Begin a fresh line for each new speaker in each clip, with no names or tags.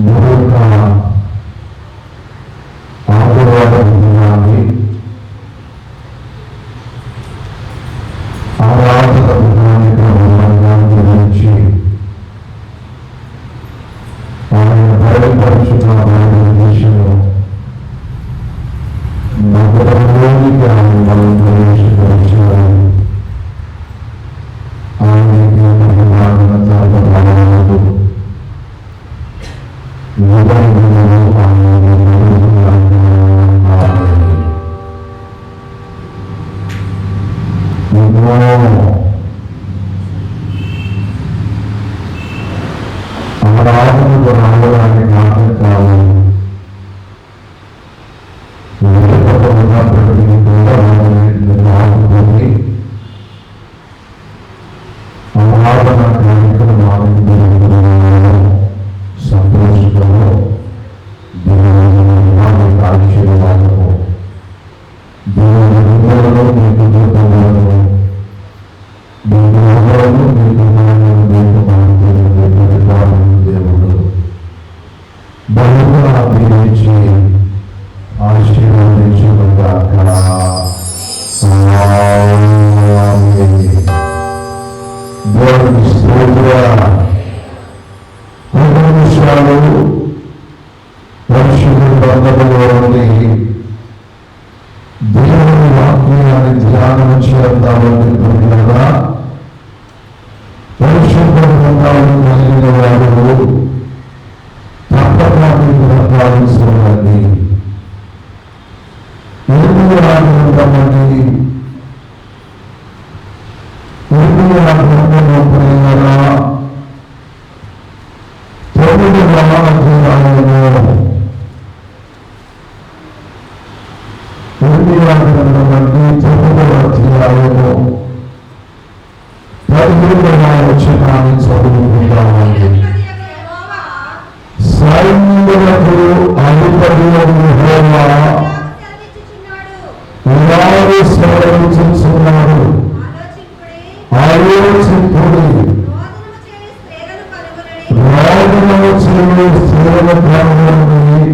మరొక ఆదివార దినాన్ని ఆరాధన దినాన్ని గురించి ఆయన బయలుపరుచున్న విషయంలో నగరంలోనికి ఆయన మనం ప్రవేశపరిచారు. ఆయనకి మహిళలు ఆరాధనకు రావడానికి మాత్రం కాదు, ఉన్నప్పటికీ కూడా ఆరాధన కార్యక్రమాలు సంతోషంలో దేవుని ఆశీర్వాదము దేవుని హృదయంలో మీకు జీవితంలో దేవుడు బహుగా అభివృద్ధి ఆశీర్వదించుగాక. దేవుని స్తోత్రం. కొన్ని విషయాలు పరిశుద్ధ గ్రంథంలో ఉండి దేవుని వాక్యాన్ని ధ్యానం చేద్దామని కదా. పరిశుద్ధ గ్రంథాలను కలిగిన వారు తప్పకుండా గ్రంథాల్సిందండి. ఎందుకు రాకుంటామండి? ఎందుకు రాకుండా తొమ్మిది అధ్యాయంలో తొమ్మిదవ అధ్యాయంలో 17వ వచనాన్ని చదువుకుంటామండి. సైన్యములకు అధిపతియగు యెహోవా ఇలాగ సెలవిచ్చుచున్నాడు, ఆలోచింపుడి, రోదనము చేయు స్త్రీలను కనుగొనుడి,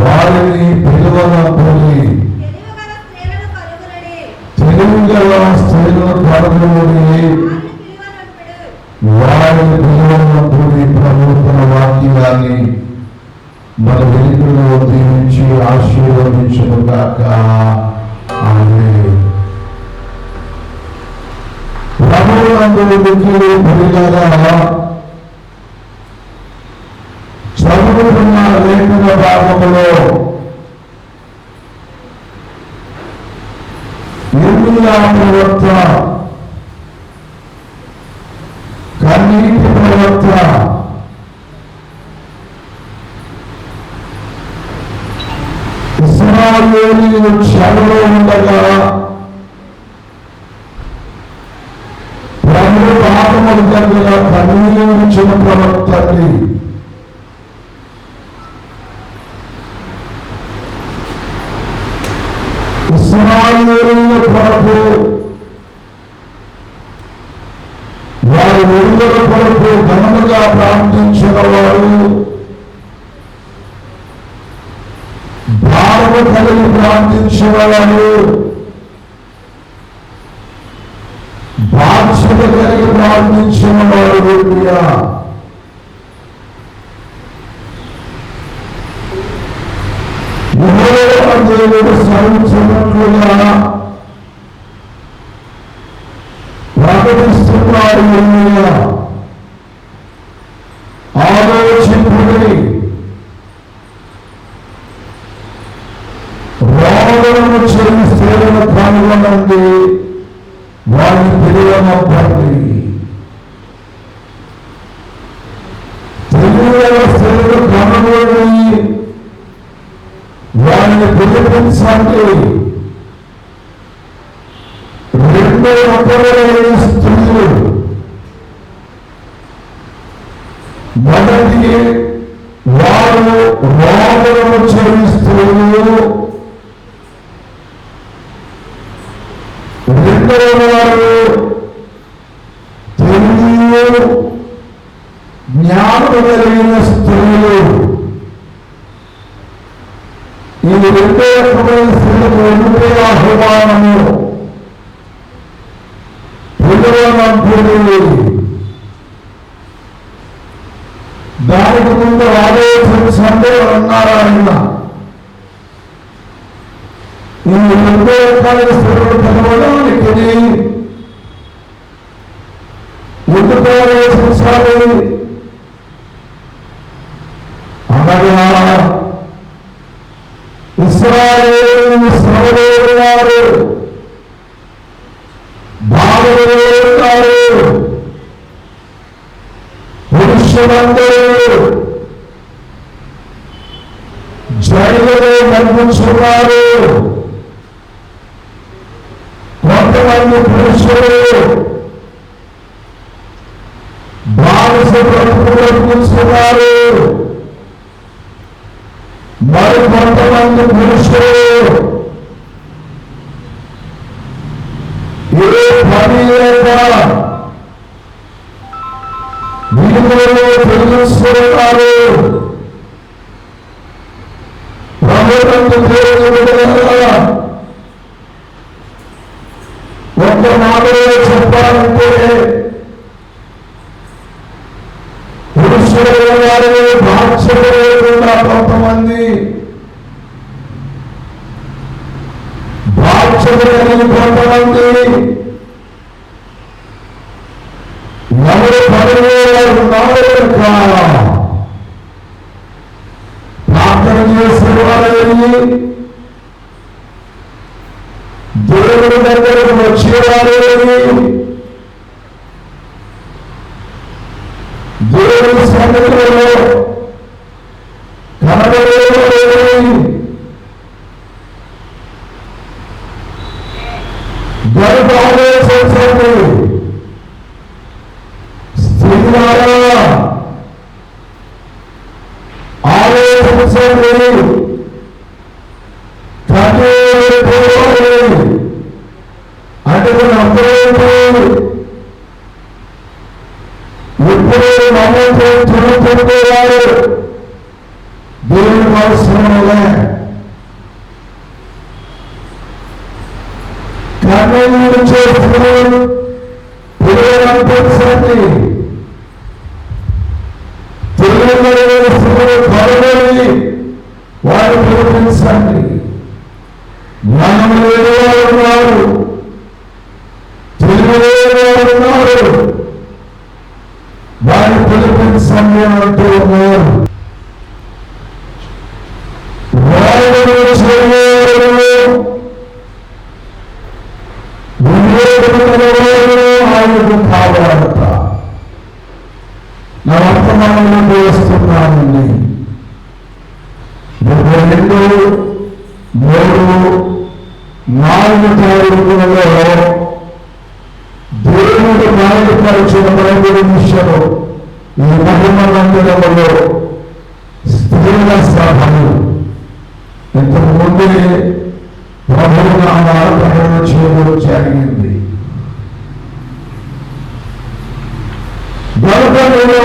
వారిని పిలువనప్పుడి, తెలివిగల స్త్రీలను కనుగొనుడి, వారిని పిలువనప్పుడి. ప్రభుత్వ వాక్యాన్ని మన వెలుగులో దీవించి ఆశీర్వదించుగాక. ఆమేన్. ప్రభువునందు ప్రియులారా, చదువుతున్న లేఖన భాగంలో ఇర్మియా ప్రవక్త, కన్నీటి ప్రవక్త, ఇశ్రాయేలీయులు చెరలో ఉండగా పాపముల దగ్గర కన్నీరించిన ప్రవక్తని ఇశ్రాయేలీయుల కొరకు, వారి విడుదల కొరకు ఘనముగా ప్రార్థించిన వారు, భారము కలిగి ప్రార్థించిన వారు, బాధ్యత కలిగి ప్రార్థించిన వారు ఇర్మియా. యెహోవా దేవుడు సెలవిచ్చినట్లుగా ప్రకటిస్తున్నాడు ఇర్మియా. ఆలోచింపుడి, రోదనము చేయు స్త్రీలను కనుగొనండి, వారిని పిలువనప్పండి. తెలివిగల స్త్రీలను కనుగొని వారిని పిలిపించండి. రెండో రకమైన స్త్రీలు, మొదటి వారు రోదనము చేయు స్త్రీలు, రెండవ వారు తెలివి జ్ఞానము కలిగిన స్త్రీలు. ఈ రెండో రకమైన స్త్రీలకు ఉండే ఆహ్వానము పిలువనంపుడి. దానికి ముందు ఆలోచించండి అన్నారు ఆయన. ఈ రెండో రకాల స్త్రీలు పిలవడానికి ఎందుకు ఆలోచించాలి అనగా ఇశ్రాయేలు శ్రమలో ఉన్నారు, బాధలో ఉన్నారు, పురుషులందరూ జైలులో కనిపించున్నారు. కొంతమంది పురుషులు బానిస బ్రతుకులో కూర్చున్నారు, మరి కొంతమంది పురుషులు ఏ పని లేక వీధిలో తిరుగుతున్నారు. ప్రభుత్వం విడుదల ఒక మాటలో చెప్పాలంటే పురుషుల వారిని బాధ్యత లేకుండా కొంతమంది బాధ్యత కలిగి కొంతమంది ఎవరు పదవి ప్రార్థన చేసేవారని దేవుడి దగ్గరకు వచ్చేవారని దేవుడి సన్నిధిలో కనబడేవారని గర్భ ఆలోచించండి. స్త్రీలారా ఆలోచించండి. అంటే ఎప్పుడూ నమ్మకం చూడుతుండేవారు దేవుని అవసరంలే. కన్నీరు చేస్తూ పిల్లలంపించండి. తెలియని స్త్రీలు కలగలి వారు పిలిపించండి. జ్ఞానం లేని వారు ఉన్నారు, తెలియలేని వారు ఉన్నారు, వారిని పిలిపించండి అంటూ ఉన్నారు. ఆయనకు కావాలట. నా వర్తమానంలో వస్తున్నానండి. 22, 3, 4 తారీఖులలో దేవుడు బయలుపరిచిన బైబిల్ విషయంలో ఈ మహిమ మందిరములో స్త్రీల సభలు ఇంతకు ముందే ప్రభువు నామాల ప్రకటన చేయడం జరిగింది. గర్భంలో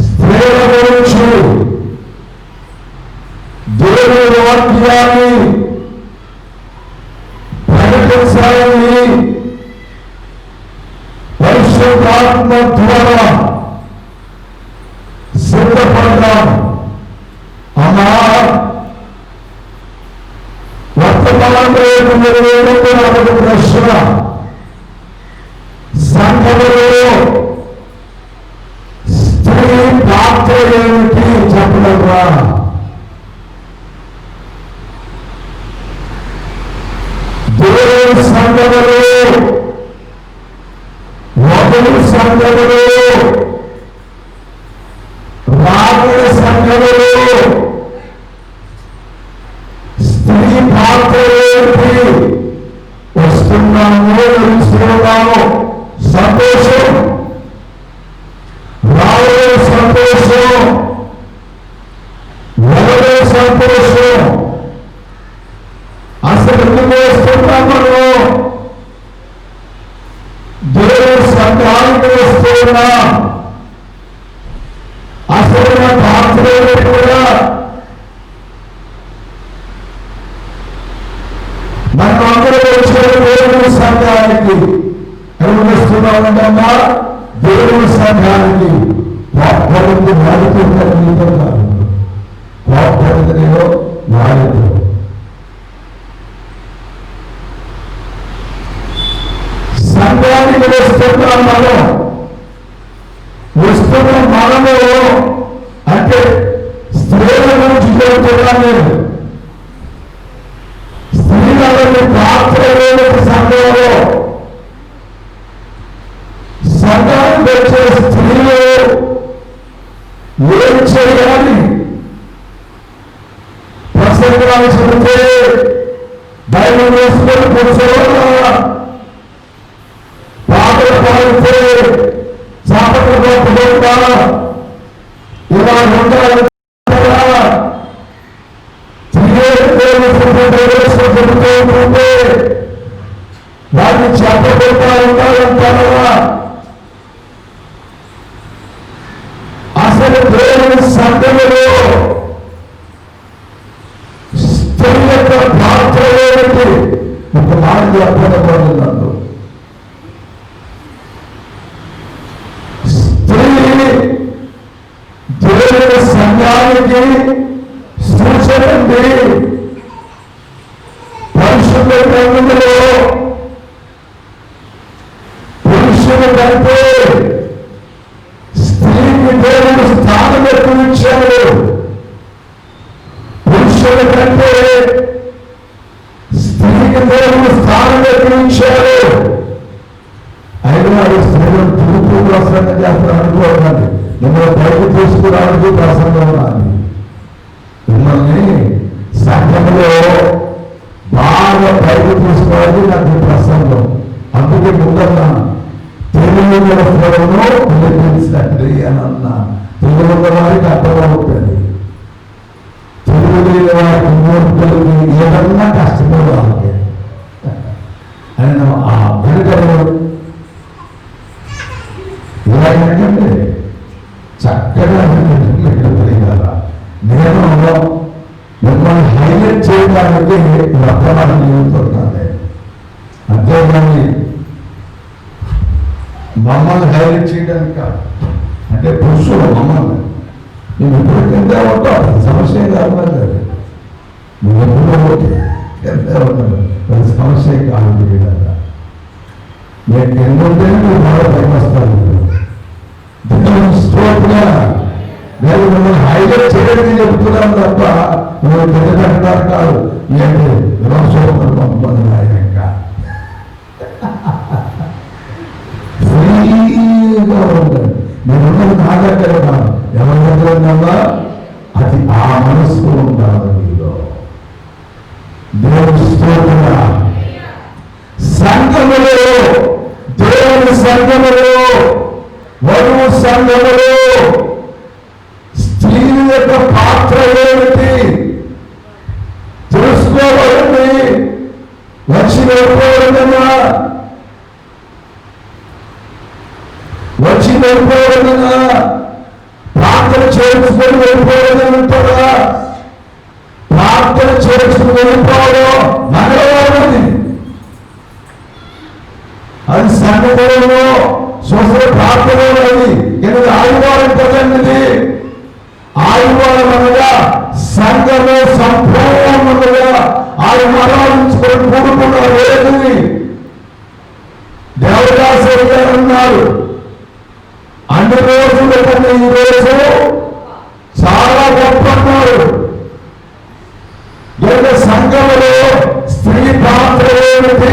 స్త్రీల గురించి దేవుని వాక్యాన్ని ప్రకటించాలని పరిశుద్ధాత్మ ద్వారా సిద్ధపడ్డాం. అమ్మా వర్తమానంలో ప్రశ్న సంఘములో స్త్రీ పాత్ర ఏమిటి చెప్పగలరా? దేవుని సంఘములో మొదటి సంఘములో రాబోయే సంఘములో స్త్రీ పాత్ర ఏమిటి? వస్తున్నాము, తెలుస్తున్నాము, సంతోషం, రాబోయే సంతోషం ఏమంటా దేవుని సంఘానికి కోపడింది వాడితో నీతో కాదు, కోపడిందిలో వాడితో. సంఘానికి వస్తున్న మనము అంటే స్త్రీల గురించి చెబుతున్నా నేను. స్త్రీలని పాత్ర లేని సంఘంలో సంఘానికి వచ్చే స్త్రీలు ఏం చేయాలి? ప్రసంగాలు చెబితే బయలు వేసుకొని కూర్చోవాలా, పాటలు పాడితే చాపట్లో పుట్టుకుంటా ఇలా ఉండాలి. చెబుతూ వాటిని చెప్పకుండా ఉండాలంటారా? అసలు దేవుని సంఘములో స్త్రీ యొక్క పాత్ర ఏమిటి? ఒక మాట చెప్పబడినట్టు స్త్రీ దేవుని సంఘానికి సూచనండి. పరిశుద్ధ గ్రంథములో పురుషుల కంటే స్త్రీకి దేవుడు స్థానం ఎక్కువ ఇచ్చాడు. పురుషుల కంటే స్త్రీకి దేవుడు స్థానం ఎక్కువ ఇచ్చాడు. అయినా స్త్రీలు తూర్పు ప్రసంగం చేస్తారు అనుకోవాలి. మిమ్మల్ని పైకి తీసుకురావడానికి ప్రసంగం రాని, మిమ్మల్ని సంఘంలో బాగా పైకి తీసుకోవాలి నాకు ప్రసంగం. అందుకే ముందన్నా తెలుగు వ్యవస్థలను పిలిపించండి అని అన్నా. తెలుగు వారికి అర్థమవుతుంది. తెలుగు లేని వారికి మూర్ఖులకి ఏదన్నా కష్టమే వాళ్ళకి ఆయన ఆ వెనుకలు ఇలా ఏంటంటే చక్కగా కదా. నేను మిమ్మల్ని హైలైట్ చేయడానికి వర్తమానం చెబుతున్నాను. అంతేగాని మమ్మల్ని హైలైట్ చేయడానికి కాదు. అంటే పురుషులు మమ్మల్ని నేను ఎప్పుడు కింద ఉంటాను, సమస్య కాదు. నువ్వు ఎప్పుడు కింద ఉంటాను, అది సమస్య కాదు. నేను కింద ఉంటేనే నువ్వు బాగా పైకి వస్తాను. నేను మిమ్మల్ని హైలైట్ చేయడానికి చెబుతున్నాను తప్ప నువ్వు తెలియదంటారు కాదు. ఏంటి విమర్శోత్తరం పంపని ఆయన ఫ్రీగా ఉండండి. నేనున్నది నా దగ్గర కాదు, ఎవరి దగ్గర ఉందా అది ఆ మనస్సు ఉండాలి మీలో. దేవుని స్తోత్రముగా సంఘములో, దేవుని సంఘములో, వధువు సంఘములో స్త్రీ యొక్క పాత్ర ఏమిటి తెలుసుకోవాలండి. వచ్చి వెళ్ళిపోవడమేనా, వచ్చి వెళ్ళిపోవడమేనా, ప్రార్థన చేసుకొని వెళ్ళిపోవడమంటారా? ప్రార్థన చేసుకుని వెళ్ళిపోవడం మనవాళ్ళని, అది సంఘంలో స్వస్థ ప్రార్థన. అది ఎనిమిది ఆదివారం కదండి. ఆదివారం అనగా సంఘము సంపూర్ణంగా ఆయన మరణించుకొని కూడుకున్న రోజుని దేవదాసు గారు అన్నారు. అన్ని రోజుల కన్నా ఈ రోజు చాలా గొప్ప అన్నారు. సంఘములో స్త్రీ పాత్ర ఏమిటి?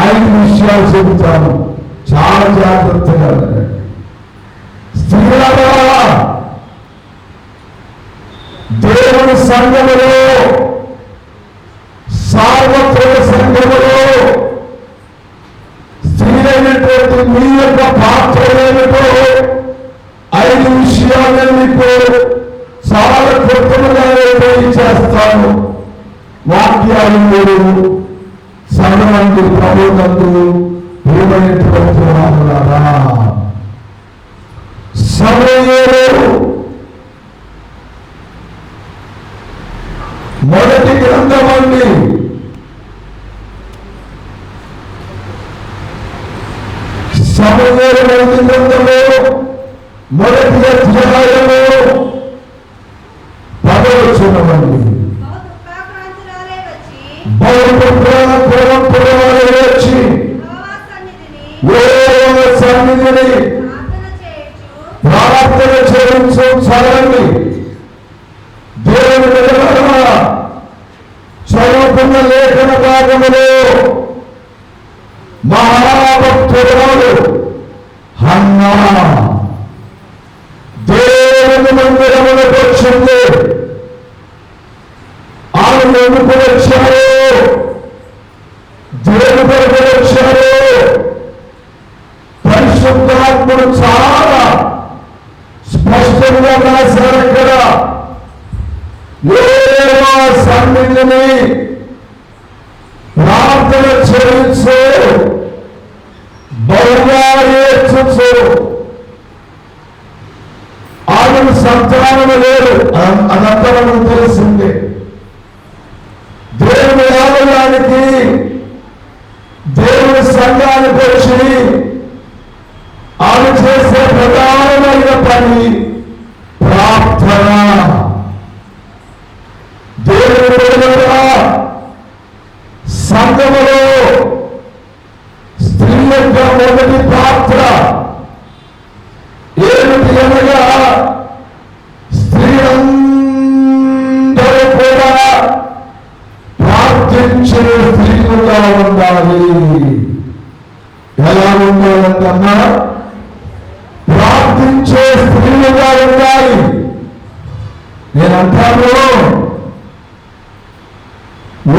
5 విషయాలు చెబుతాను, చాలా జాగ్రత్తగా ఉండండి. స్త్రీలరా, దేవుని సంఘములో, సార్వత్రిక సంఘములో స్త్రీలైనటువంటి మీ యొక్క పాత్ర ఏమిటో 5 విషయాలను మీకు చాలా క్లుప్తంగా చేస్తాను. వాక్యాలు మీరు సమయంలో ప్రభునందు ప్రియమైనటువంటి వారులారా, సమూయేలు మొదటి గ్రంథమండి. సమూయేలు మొదటి గ్రంథము మొదటి అధ్యాయము 10వ వచనమండి. వచ్చి సన్నిధిని ప్రార్థన చేయించు చదవండి. దేవుని బిడ్డలారా, చదువుకున్న లేఖన భాగములో మహాభక్తురాలు హన్నా దేవుని మందిరములకు వచ్చింది. ఆమె ఎందుకు వచ్చారు? దేవుని కొరకు వచ్చారు. పరిశుద్ధాత్ముడు చాలా స్పష్టంగా రాశారు. ఇక్కడ యెహోవా సన్నిధిని ప్రార్థన చేయించు, బహుగా ఏడ్చుచు. ఆమెను సంతానము లేదు, అదంతా మనకు తెలిసిందే. దేవుని ఆలయానికి దేవుని సంఘానికి వచ్చి ఆమె చేసే ప్రధానమైన పని ప్రార్థన. దేవుని బిడ్డలారా, సంఘములో స్త్రీ యొక్క మొదటి పాత్ర ఏమిటి అనగా, స్త్రీ అందరూ కూడా ప్రార్థించే స్త్రీలుగా ఉండాలి. ఎలా ఉండాలంటమ్మా? ప్రార్థించే స్త్రీలుగా ఉండాలి. నేనంటాను,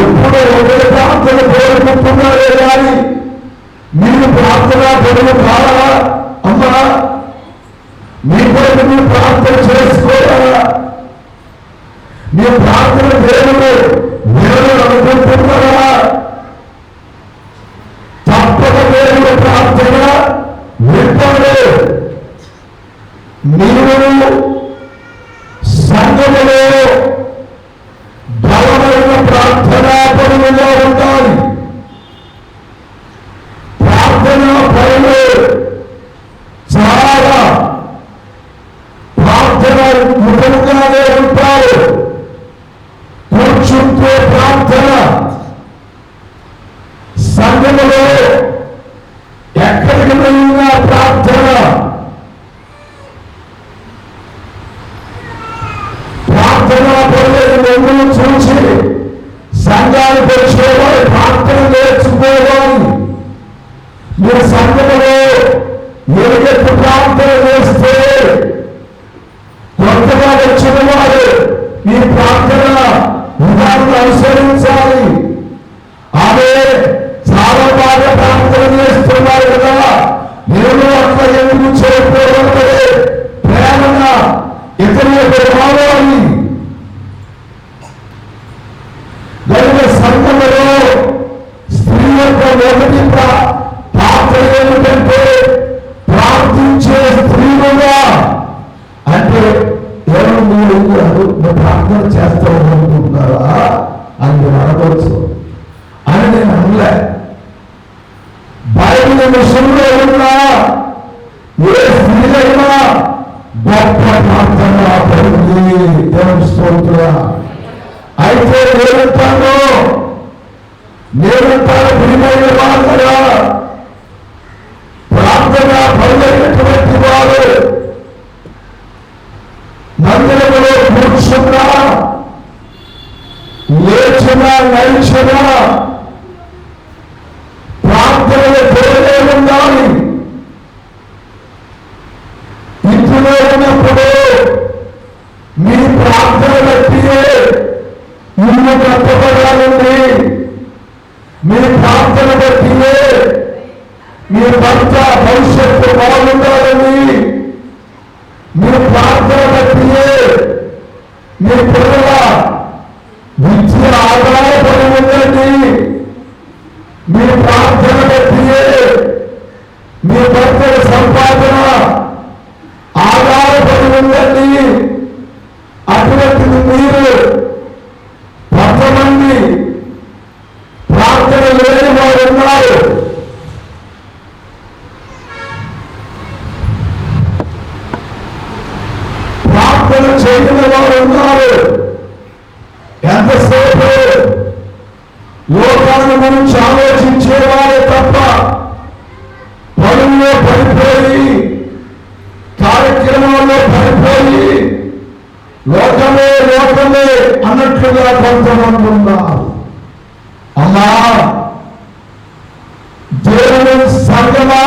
ఎప్పుడు ఒకరి ప్రార్థన కోరుకుంటున్నారే కానీ మీరు ప్రార్థన పనులు కావాలా? అమ్మా, మీ కొరకు మీరు ప్రార్థన చేసుకోవాలా? మీ ప్రార్థన దేవుడు నేను అనుకుంటున్నారా? తప్పక దేవుడు ప్రార్థన వింటాడు. మీరు సంఘములో బలమైన ప్రార్థనా పనులుగా ఉండాలి. ప్రార్థనా పనులు చాలా ప్రార్థన ముఖంగానే ఉంటారు. కూర్చుంటే ప్రార్థన, సంఘములో ఎక్కడికి వెళ్ళినా ప్రార్థన. ప్రార్థన పనులను చూసి సంఘానికి వచ్చేవారు ప్రార్థన నేర్చుకోవాలి. మీరు సంఘములో ఎలుగెత్తు ప్రార్థన చేస్తే కొత్తగా వచ్చిన వారు మీ ప్రార్థన విధానం అనుసరించాలి. ఆమె చాలా బాగా ప్రార్థన చేస్తున్నారు కదా, నేను అట్లా ఎందుకు చేయకూడదు? ప్రేమగా ఇతరులకు రావాలి. గనుక సంఘములో స్త్రీ యొక్క మొదటి పాత్ర ఏమిటంటే ప్రార్థించే స్త్రీలుగా. అంటే ఎవరు మీరు ప్రార్థన చేస్తామని అనుకుంటున్నారా అని మీరు అడగవచ్చు అని నేను అనలే. బైబిల్ విషయంలో ఉన్నా ఏ స్త్రీలైనా గొప్ప ప్రార్థన పడింది. దేవుని స్తోత్రం. అయితే నేనంటాను ప్రియమైన వాళ్ళగా, ప్రార్థన పరులైనటువంటి వారు మందిరములో కూర్చున్నా, లేచినా, నడిచినా ప్రార్థనలు తోడే ఉండాలి. ఇంట్లో ఉన్నప్పుడు మీ ప్రార్థన బట్టియే ఇల్లు కట్టబడాలండి. మీ ప్రార్థన బట్టియే మీ భర్త భవిష్యత్తు బాగుండాలని, మీ ప్రార్థన బట్టియే మీ పిల్లల విద్య ఆధారపడి ఉందండి. మీ ప్రార్థన బట్టియే మీ భర్తల సంపాదన ఆధారపడి ఉందండి. అటువంటిది మీరు కొంతమంది ప్రార్థన లేని వారు ఉన్నారు. చేయని వారు ఉన్నారు. ఎంతసేపు లోకాన్ని గురించి ఆలోచించేవారే తప్ప పనుల్లో పడిపోయి, కార్యక్రమాల్లో పడిపోయి లోకమే లోకమే అన్నట్లుగా కొంతమంది ఉన్నారు. అమ్మా, దేవుని సంఘమా,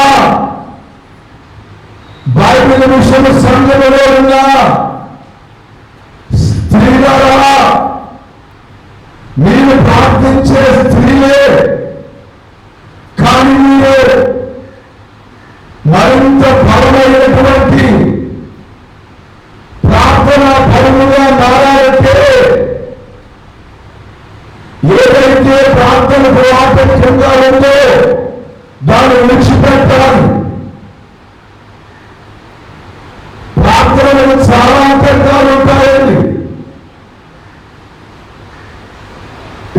బైబిల్ విషయం సంఘములో ఉన్న స్త్రీలారా, మీరు ప్రార్థించే స్త్రీలే, కానీ మీరు మరింత బలమైనటువంటి ప్రార్థన బలముగా మారాలంటే ఏదైతే ప్రార్థనకు ఆటంకంగా ఉందో దాన్ని విడిచిపెట్టాలి. ప్రార్థనలకు చాలా ఆటంకాలు ఉంటాయండి.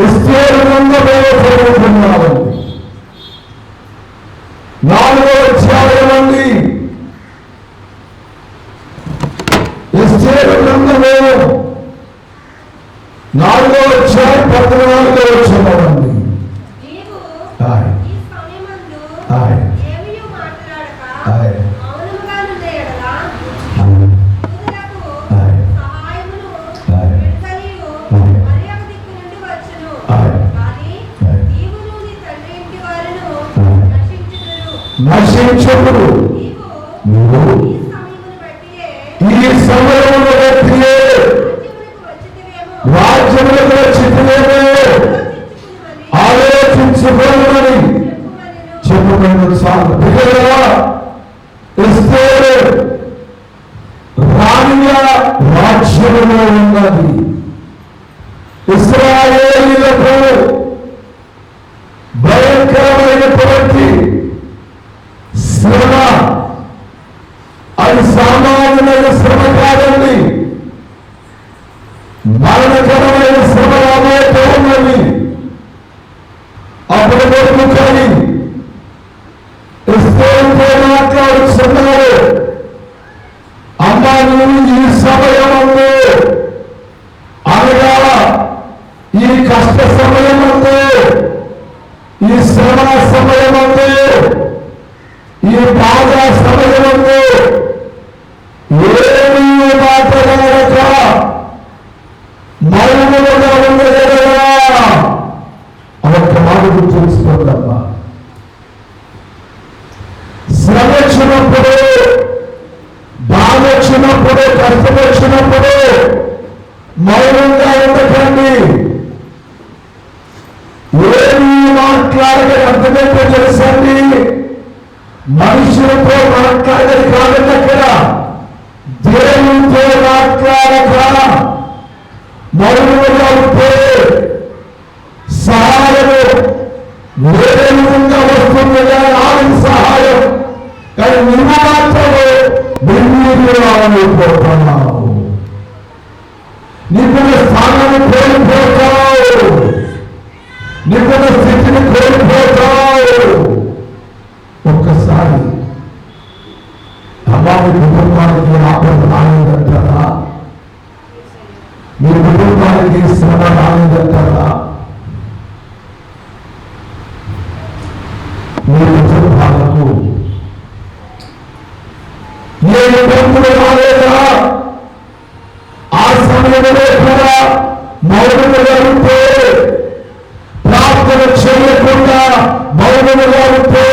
ఎస్తేరు గ్రంథంలో చదువుతున్నామండి, 4వ అధ్యాయం అండి. ఎస్తేరు గ్రంథంలో 4వ అధ్యాయం 14వ వచనమండి. నశించరు. ఈ సమయంలో బట్టియే రాజ్యములకు వచ్చితేనేమో ఆలోచించుకోమని చెప్పుకున్న చాలు. ఎస్తేరు రాణిగా రాజ్యములో ఉన్నది. ఇశ్రాయేలీయులకు భయంకరమైనటువంటి శ్రమ, అది సామాన్యమైన శ్రమ కాదండి, మరణకరమైన శ్రమ రాబోతూ ఉన్నది. అప్పుడు మొదలుకొని ఎస్తేరుతో మాట్లాడుతున్నారు. అమ్మా, నువ్వు ఈ సమయమందు, అనగా ఈ కష్ట సమయమందు, ఈ శ్రమ సమయమందు, ఈ బాధ సమయమందు ఏమీ మాట్లాడక మౌనముగా ఉండగలరా? ఒక్క మాట గుర్తుంచుకోదమ్మా. శ్రమ వచ్చినప్పుడు, బాధ వచ్చినప్పుడు, కష్టం వచ్చినప్పుడు మౌనంగా ఉండకండి. ఏమీ మాట్లాడక అర్థమైతే తెలుసండి, మనుషులతో మాట్లాడేది కాదండి, అక్కడ దేవునితో మాట్లాడక మౌనంగా ఉంటే సహాయము వేరే విధంగా వస్తుంది. ఆమె సహాయం, కానీ నువ్వు మాత్రమే నిర్వీర్యమైపోతున్నావు. నీకున్న స్థానాన్ని కోల్పోతావు, నీకున్న స్థితిని కోల్పోతావు. ఒక్కసారి అమ్మాయి కుటుంబానికి ఆపద రాలేదంటారా? మీ కుటుంబానికి శ్రమ రాలేదంటారా? మీ కుటుంబాలకు ఏ ఇబ్బందులు రాలేదా? ఆ సమయంలో కూడా మౌనముగా ఉంటే, ప్రార్థన చేయకుండా మౌనముగా ఉంటే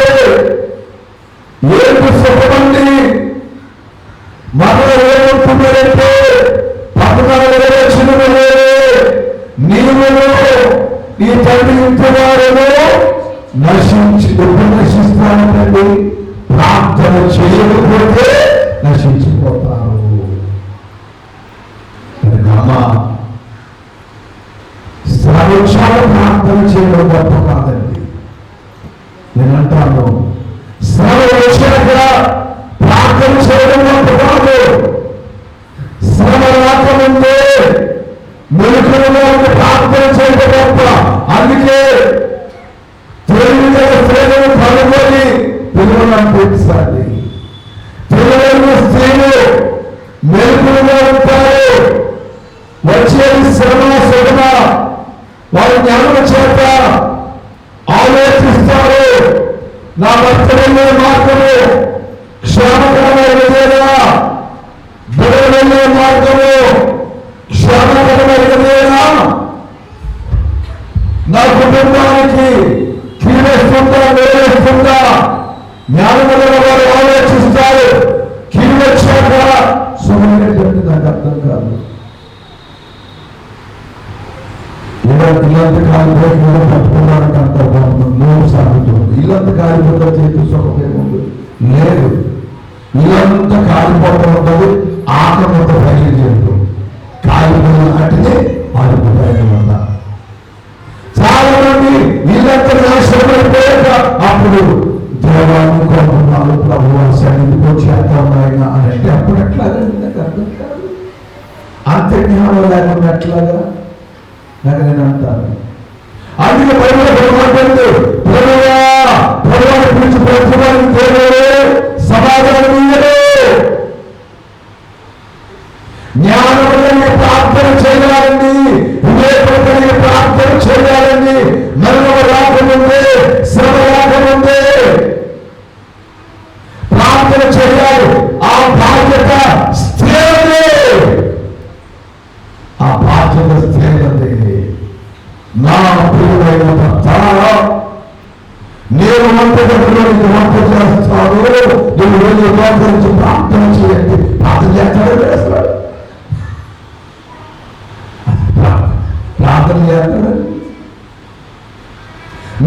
ఏడు సుఖమండి. మరో ఏమవుతుందంటే 14వ వచనములో నీవును ఈ తండ్రి ఇంటి వారును నశిస్తానండి. ప్రార్థన చేయకపోతే నశించిపోతారు. శ్రవచాలు ప్రార్థన చేయడం గొప్ప కాదండి. నేనంటాను, శ్రమ వచ్చాక ప్రార్థన చేయడం గొప్ప కాదు. శ్రమ రాకముందే మెలకువగా ప్రార్థన చేయడం గొప్ప. అందుకే తెలివిగా స్త్రీలను కనుగొని పిల్లలను పెంచాలి. తెలివైన స్త్రీలు మెలకువగా ఉంటారు, నా భర్త వెళ్ళే మార్గము క్షేమకరమైనదేనా, బిడ్డ వెళ్ళే మార్గము క్షేమకరమైనదేనా, నా కుటుంబానికి కీడేస్తుందా మేలేస్తుందా, జ్ఞానముల వారు ఆలోచిస్తారు. కీడొచ్చాక సుమనేటువంటి నాకు అర్థం కాదు. ఇల్లంత కాలిపోయి ఇల్లు పట్టుకున్నారంటే అంత మూడు సాగుతుంది. ఇల్లంత కాలిపోతే చేతి సుఖమేముంది లేదు. ఇల్లంతా కాలిపోవడం ఉంటుంది, ఆకలితో బయలు చేయడం, కాలిపోయిన అట్టిదే ఆడిపోతాయి వల్ల. చాలా మంది ఇల్లంతా నాశనం అయిపోయాక అప్పుడు దేవాన్ని కోరుకున్నాను, ప్రభు సన్నిధికి వచ్చేస్తాం ఆయన అని అంటే అప్పుడు ఎట్లాగా నాకు అర్థం కాదు. అంత జ్ఞానం లేకుండా ఎట్లాగా నాకు నేను అంటాను. అందుకే బైబిల్ మాట్లాడుతూ ప్రభువాన్ని గురించి ప్రభువాన్ని దేవుడే సమాధానం ఇయ్యడు. జ్ఞానములైన ప్రార్థన చేయాలండి, వివేకములైన ప్రార్థన చేయాలండి. మరణము రాకముందే, శ్రమ రాకముందే ప్రార్థన చేయాలి. ఆ బాధ్యత స్త్రీలదే, ఆ బాధ్యత స్త్రీలదే. నా ప్రియమైన భర్త, నేను వంటగదిలో నీకు వంట చేస్తాను, నువ్వు వెళ్ళి గురించి ప్రార్థన చేయండి. ప్రార్థన చేస్తాడు, వేస్తాడు, ప్రార్థన చేస్తాడు.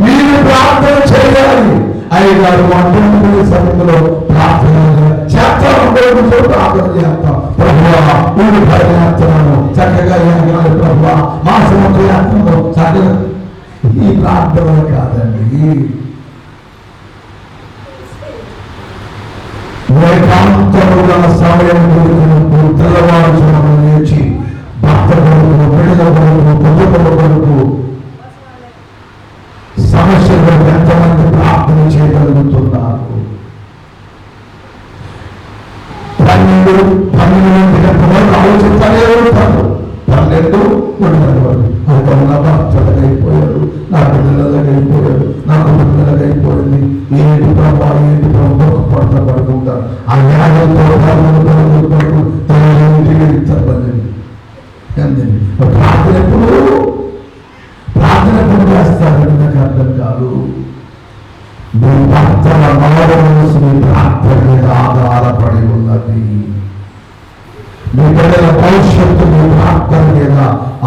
మీరు ప్రార్థన చేయాలి. అయ్యగారు వంటగది సమయంలో ప్రార్థన చేస్తాను, ప్రార్థన చేస్తాం. ప్రభువా ఊరు ప్రయాణిస్తున్నాను, చక్కగా యాగాలి ప్రభువా, మాసము ప్రయాణంలో చక్కగా. ఈ ప్రార్థన కాదండి. ఏకాంతముగా సమయం కొడుకును తెల్లవారుజామున లేచి భర్త కొడుకు, బిడ్డల కొడుకు, కుటుంబం కొడుకు సమస్యలు ఎంతమంది ప్రార్థన చేయగలుగుతున్నారు? 12 గంటల ఆలోచిస్తానే ఉంటారు. 12 గంటల వరకు నా భర్తలకైపోయాడు, నా పిల్లలకైపోయాడు, నా కుటుంబాలకైపోయింది. ఏంటి ప్రభా, ఏంటి ప్రభు పడతా పడుకుంటారు. ఆ న్యాయంతో ఇంటికి ఇస్తారు. ప్రార్థన ఎప్పుడు చేస్తారని నాకు అర్థం కాదు. మీ భర్తల మనసు మీ ప్రార్థన మీద ఆధారపడి ఉన్నది. మీ బిడ్డల భవిష్యత్తు మీ ప్రార్థన మీద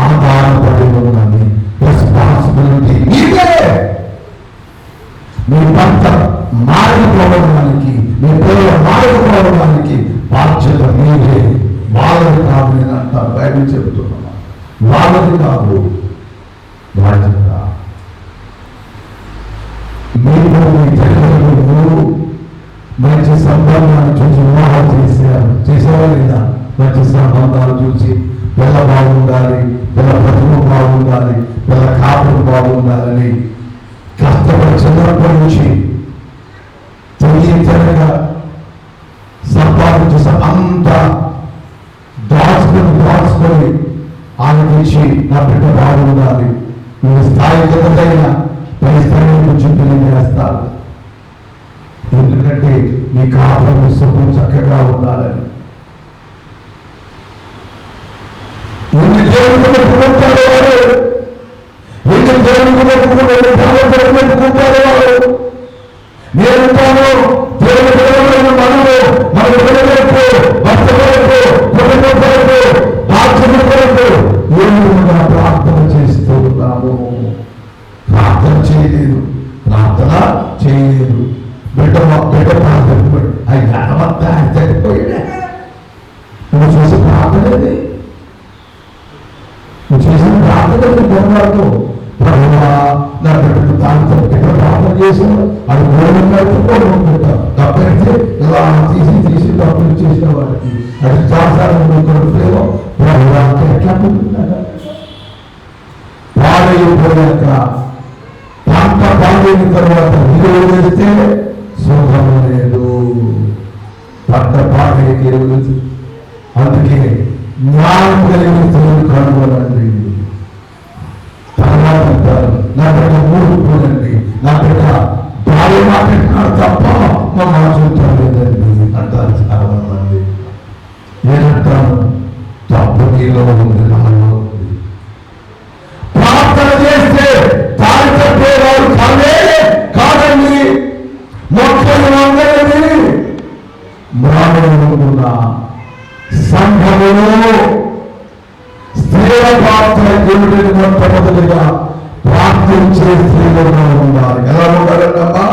ఆధారపడి ఉన్నది. రెస్పాన్సిబిలిటీ మీదే. మీ భర్త మారిపోవడానికి, మీ పిల్లలు మారిపోవడానికి బాధ్యత మీదే. వాళ్ళది కాదు. నేను అంటాను, బైబిల్ చెబుతున్నాను, వాళ్ళది కాదు బాధ్యత. మీరు మీ తల్లిదండ్రులు మంచి సంబంధాన్ని చూసి వివాహం చేసేవారు లేదా? మంచి సంబంధాలు చూసి పిల్ల బాగుండాలి, పిల్ల ప్రతిభ బాగుండాలి, పిల్ల కాపులు బాగుండాలని కష్టపడి చిన్నప్పటి నుంచి తెలియగా సంపాదించి అంతా దాచుకొని ఆలోచించి నా బిడ్డ బాగుండాలి, ఈ స్థాయి ఎంతైనా పై స్థాయి నుంచి తెలియజేస్తారు. ఎందుకంటే మీ కాపురం సుఖం చక్కగా ఉండాలని. ఎన్ని దేవుడు పెట్టుకుంటారు వారు, ఎన్ని దేవుడు పెట్టుకుంటారు వారు. నేనుంటాను దేవుడు మనము మన పిల్లలకు, భర్త కొరకు, కుటుంబం కొరకు, బాధ్యత కొరకు ఏముగా ప్రార్థన చేస్తూ ఉన్నాము. ప్రార్థన చేయలేదు. బిడ్డ ప్రార్థన అయ్యామంతా చనిపోయాడే. నువ్వు చేసిన ప్రార్థనది, నువ్వు చేసిన ప్రార్థన పొరపాటు. ప్రభువా నా బిడ్డకు దాంతో ఎక్కడ ప్రార్థన చేసావు, అది మూలం కలుపుకోనుకుంటావు. తప్పైతే ఇలా తీసి తప్పులు చేసిన వారికి అది చాసాలను కొడుకులేమో ప్రభువా ఎట్లా పుట్టిందా? పాడైపోయాక పంట పాడైన తర్వాత విలువ వేస్తే సుఖం లేదు. పంట పాడైకి ఎరువు. అందుకే జ్ఞానం కలిగిన స్త్రీలు కనుగొనండి. తర్వాత అంటారు, నా బిడ్డ 3 పూలండి, నా బిడ్డ భార్య మాట నీలో ఉంది, నాలో ఉంది. ప్రార్థన చేస్తే దారి తప్పేవారు కాదండి. మొక్కలు వంగని మానవులున్న సంఘములో స్త్రీల పాత్ర దేవుడిని మొట్టమొదటిగా ప్రార్థించే స్త్రీలుగా ఉండాలి. ఎలా ఉండాలన్నమ్మా?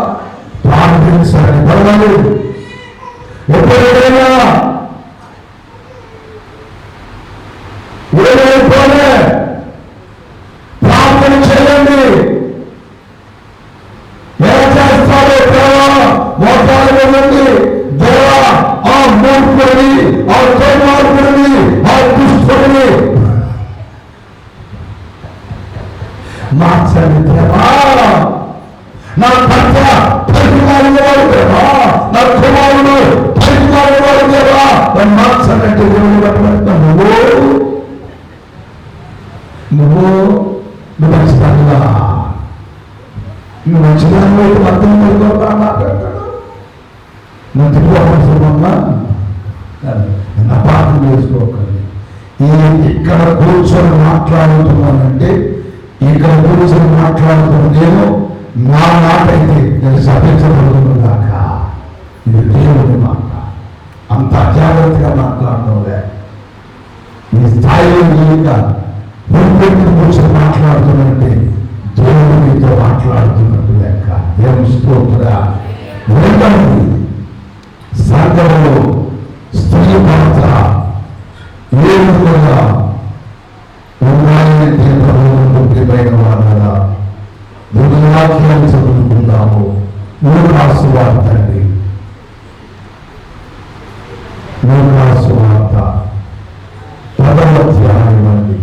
ప్రార్థించాలి. పర్వాలేదు, ఎప్పుడైనా ఏదైపోలే ప్రార్థన చేయండి. ఎలా చేస్తారో దేవా, మోకాలు వెళ్ళండి. దేవా, ఆ మూర్ఖుడిని, ఆ దుర్మార్గుడిని, ఆ దుష్టుడిని మార్చండి దేవా. నా భర్త పరిమాణం వాడు దేవా, నా కుమారుడు పరిమాణం వాడు దేవా, నన్ను మార్చనంటే నువ్వు మంచిదానివా? నువ్వు మంచిదాని అర్థం పడుకోవా మాట్లాడతాడు. నువ్వు తిరుగుమా అపార్థం చేసుకోకండి. ఇక్కడ కూర్చొని మాట్లాడుతున్నానంటే, ఇక్కడ కూర్చొని మాట్లాడుతున్న నేను నా మాట అయితే నేను సభించబడుతున్నదాకా ఇది దేవుని మాట. అంత అజాగ్రత్తగా మాట్లాడటంలే. ఈ స్థాయిలో ఇంకా పూర్తి కూర్చొని మాట్లాడుతున్నట్టే దేవుడు మీతో మాట్లాడుతున్నట్టు లెక్క. దేవుని స్తోత్ర. రెండవది, సంఘంలో స్త్రీ పాత్ర ఏ విధంగా ఉన్నాయని ప్రియమైన వాళ్ళ వాక్యాన్ని చదువుకుందాము. లూకాసు వార్త అండి, లూకాసు వార్త 10వ అధ్యాయం అండి.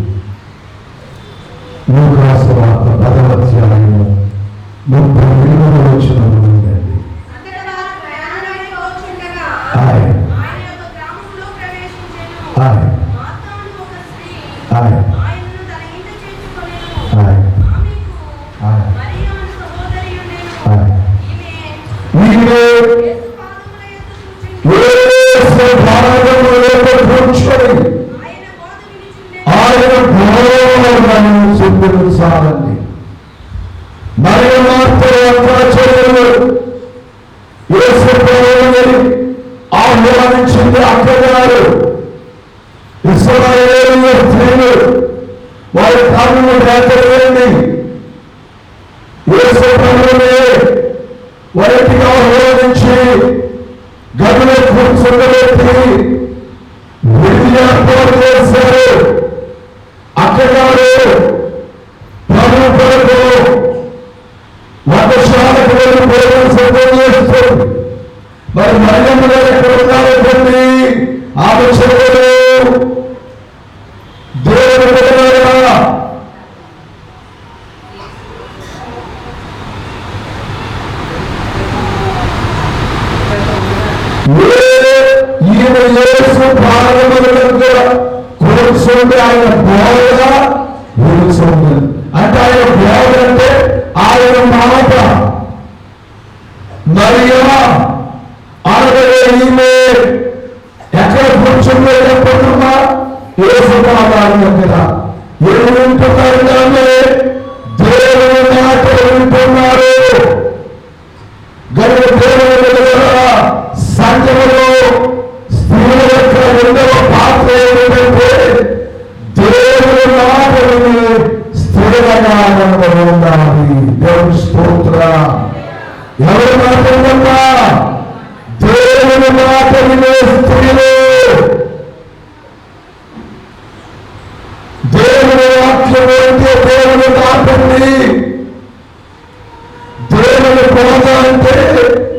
లూకాసు వార్త 10వ అధ్యాయము 38వ వచనం ఉందండి. ఆహ్వానించింది అక్కగారు. ఇశ్రాయేలు స్త్రీలు వారి కాళ్ళు రాత్రి యేసుప్రభువునే వారికి ఆహ్వానించి గదిలో కూర్చోబెట్టి విధి ఏర్పాటు చేశారు. అక్కగారు ప్రభు కొరకు వంటశాలకు వెళ్ళి భోజనం సిద్ధం చేస్తుంది. మరి మరియమ్మ గారు ఎక్కడ ఉన్నారండి? ఆమె చెవులు దేవుడు ఈమె యేసు పాదముల దగ్గర కూర్చొని ఆయన బోధగా కూర్చోండి అంటే, ఆయన బోధ అంటే ఆయన మాట. మరియా అనగా ఈమె ఎక్కడ కూర్చుందో చెప్పకుండా యేసు పాదాల దగ్గర ఏమి వింటున్నారు? కానీ దేవుని మాట వింటున్నారు. గనుక దేవుని దగ్గర సంఘములో స్త్రీల యొక్క రెండవ పాత్ర ఏమిటంటే దేవుని మాట విని స్థిరంగా ఉండాలి. దేవుని స్తోత్ర. ఎవరి మాట విన్నా? దేవుని మాట వినే స్త్రీలు, దేవుని వాక్యం అంటే దేవుని మాటండి. దేవుని బోధ అంటే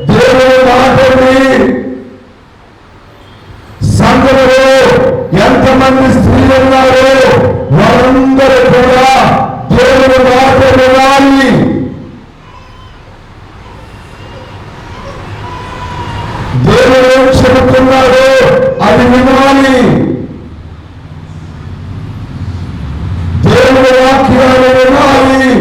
దేవుని మాటండి. సంఘములో ఎంతమంది స్త్రీలు ఉన్నారో వారందరూ కూడా దేవుని మాట వినాలి. దేవుడు ఏం చెబుతున్నాడో అది వినాలి. దేవుని వాక్యాన్ని వినాలి.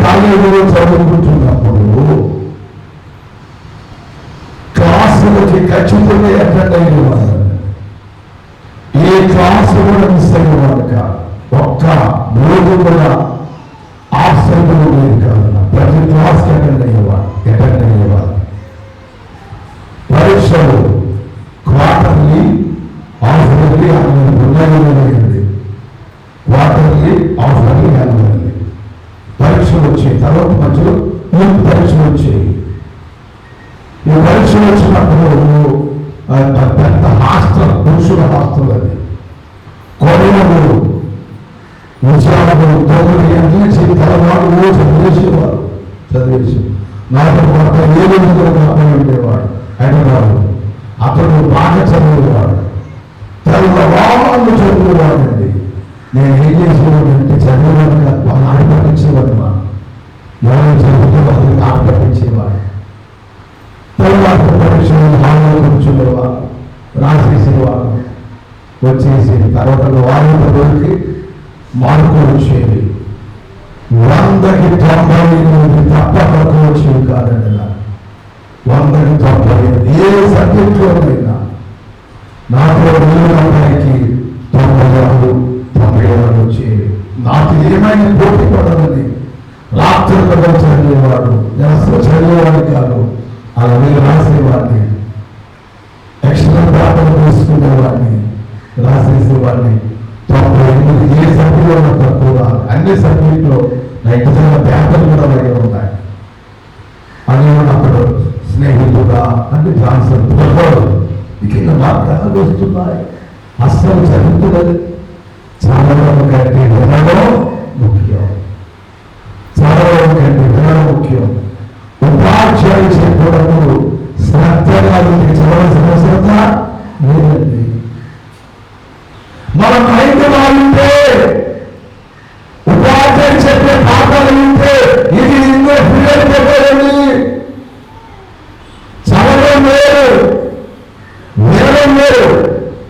కాలేజీలో చదువుకుంటున్నప్పుడు క్లాసులకి ఖచ్చితంగా అటెండ్ అయ్యేవారు. ఏ క్లాసు కూడా మిస్ అయ్యేవారు కాదు. ఒక్క రోజు కూడా ఆబ్సెంట్ లేదు కాదు. ప్రతి క్లాస్కి అటెండ్ అయ్యేవారు. పరీక్షలు క్వార్టర్లీ, హాఫ్లీ, యాన్యువల్లీ, క్వార్టర్లీ, హాఫ్లీ, యాన్యువల్లీ పరీక్షలు వచ్చాయి. తర్వాత మధ్యలో యూత్ పరీక్షలు వచ్చాయి. ఈ పరీక్షలు వచ్చినప్పుడు పెద్ద హాస్టల్, పురుషుల హాస్టల్ అది. కొడవలు, విషయాలు, తొమ్మిది గంటల తెల్లవాడు రోజు చదివేసి నాకు ఒక 7 అబ్బాయి ఉండేవాడు హైదరాబాద్. అతడు బాగా చదివేవాడు, తెల్లవాళ్ళు చదివేవాడండి. నేను ఏం చేసేవాడంటే చదివేవాడు వాళ్ళు ఆడిపట్టించేవాడు. ఎవరు చదువుతూ వాళ్ళకి ఆడిపట్టించేవాడు. తర్వాత పరీక్షలు హాల్లో కూర్చునేవాడు, రాసేసేవాడు, వచ్చేసి తర్వాత వాళ్ళ రోజుకి మార్కులు వచ్చేవి. 100కి 98 తప్ప తక్కువ వచ్చేవి కాదండి. 100కి 98 ఏ సబ్జెక్టులోనైనా. నాకు 96 వచ్చేవి. నాకు ఏమైనా పోటీ పడదని రాత్రులలో చదివేవాడు. నేను అసలు చదివేవాడు కాదు, అలా మీరు రాసేవాడిని. Extra paper తీసుకునేవాడిని, రాసేసేవాడిని. 98 ఏ సబ్జెక్టులో తక్కువ రాదు. అన్ని సబ్జెక్టులో నిజంగా పేపర్లు కూడా అలాగే ఉన్నాయి. అని అక్కడ స్నేహితుడా అంటే ట్రాన్స్ఫర్ ఇక మార్గాలు వస్తున్నాయి. అస్సలు చదువుతున్నది చదవడం కంటే వినడం ముఖ్యం. చదవడం కంటే వినడం ముఖ్యం. ఉపాధ్యాయులు చెప్పినప్పుడు శ్రద్ధగా చదవాల్సిన అవసరం లేదండి. మనం రైతులుంటే ఉపాధ్యాయులు చెప్పే పాఠాలు వింటే ఇది ఇంకో పిల్లలు చెప్పారండి. చదవడం వేరు, వినడం వేరు.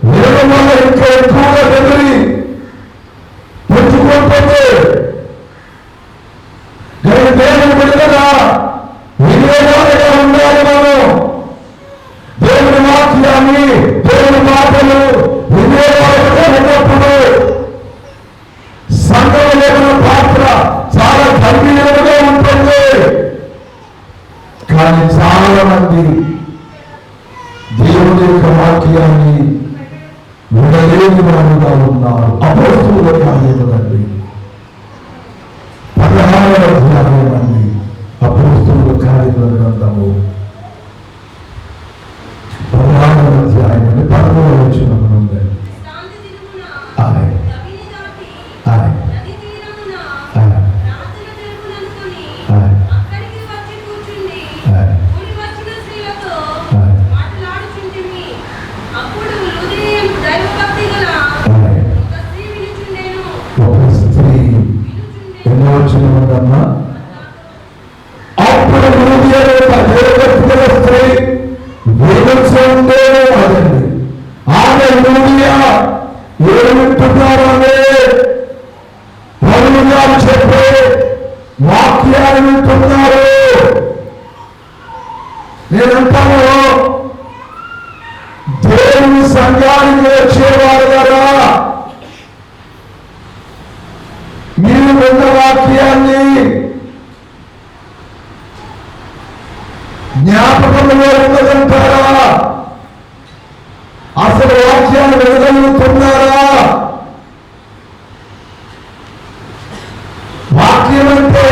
వినడం వల్ల ఇంకా ఎక్కువగా మెమరీ పెంచుకుంటుంది. దేవుని బిడ్డగా వినేవారుగా ఉండాలి. మనం దేవుని వాక్యాన్ని, దేవుని మాటలు వినేవారుగా ఉన్నప్పుడు సంఘంలో ఉన్న పాత్ర చాలా గంభీరంగా ఉంటుంది. కానీ చాలా మంది దేవుని యొక్క వాక్యాన్ని వినలేని వారుగా ఉన్నారు. అపోస్తలుల కార్యములండి 16వ అధ్యాయం అండి. అపోస్తలుల కార్యముల గ్రంథము 16వ అధ్యాయం అండి. 11వ వచనం ఉందండి. అప్పుడు స్త్రీ అదండి. ఆమె లూదియా ఏమింటున్నారనే పౌలు గారు చెప్పే వాక్యాలు వింటున్నారు. నేనంటాను, దేవుని సంఘానికి వచ్చేవారు కదా, మీరు విన్న వాక్యాన్ని జ్ఞాపకంలో ఉన్నదంటారా? అసలు వాక్యాన్ని వినగలుగుతున్నారా? వాక్యం అంటే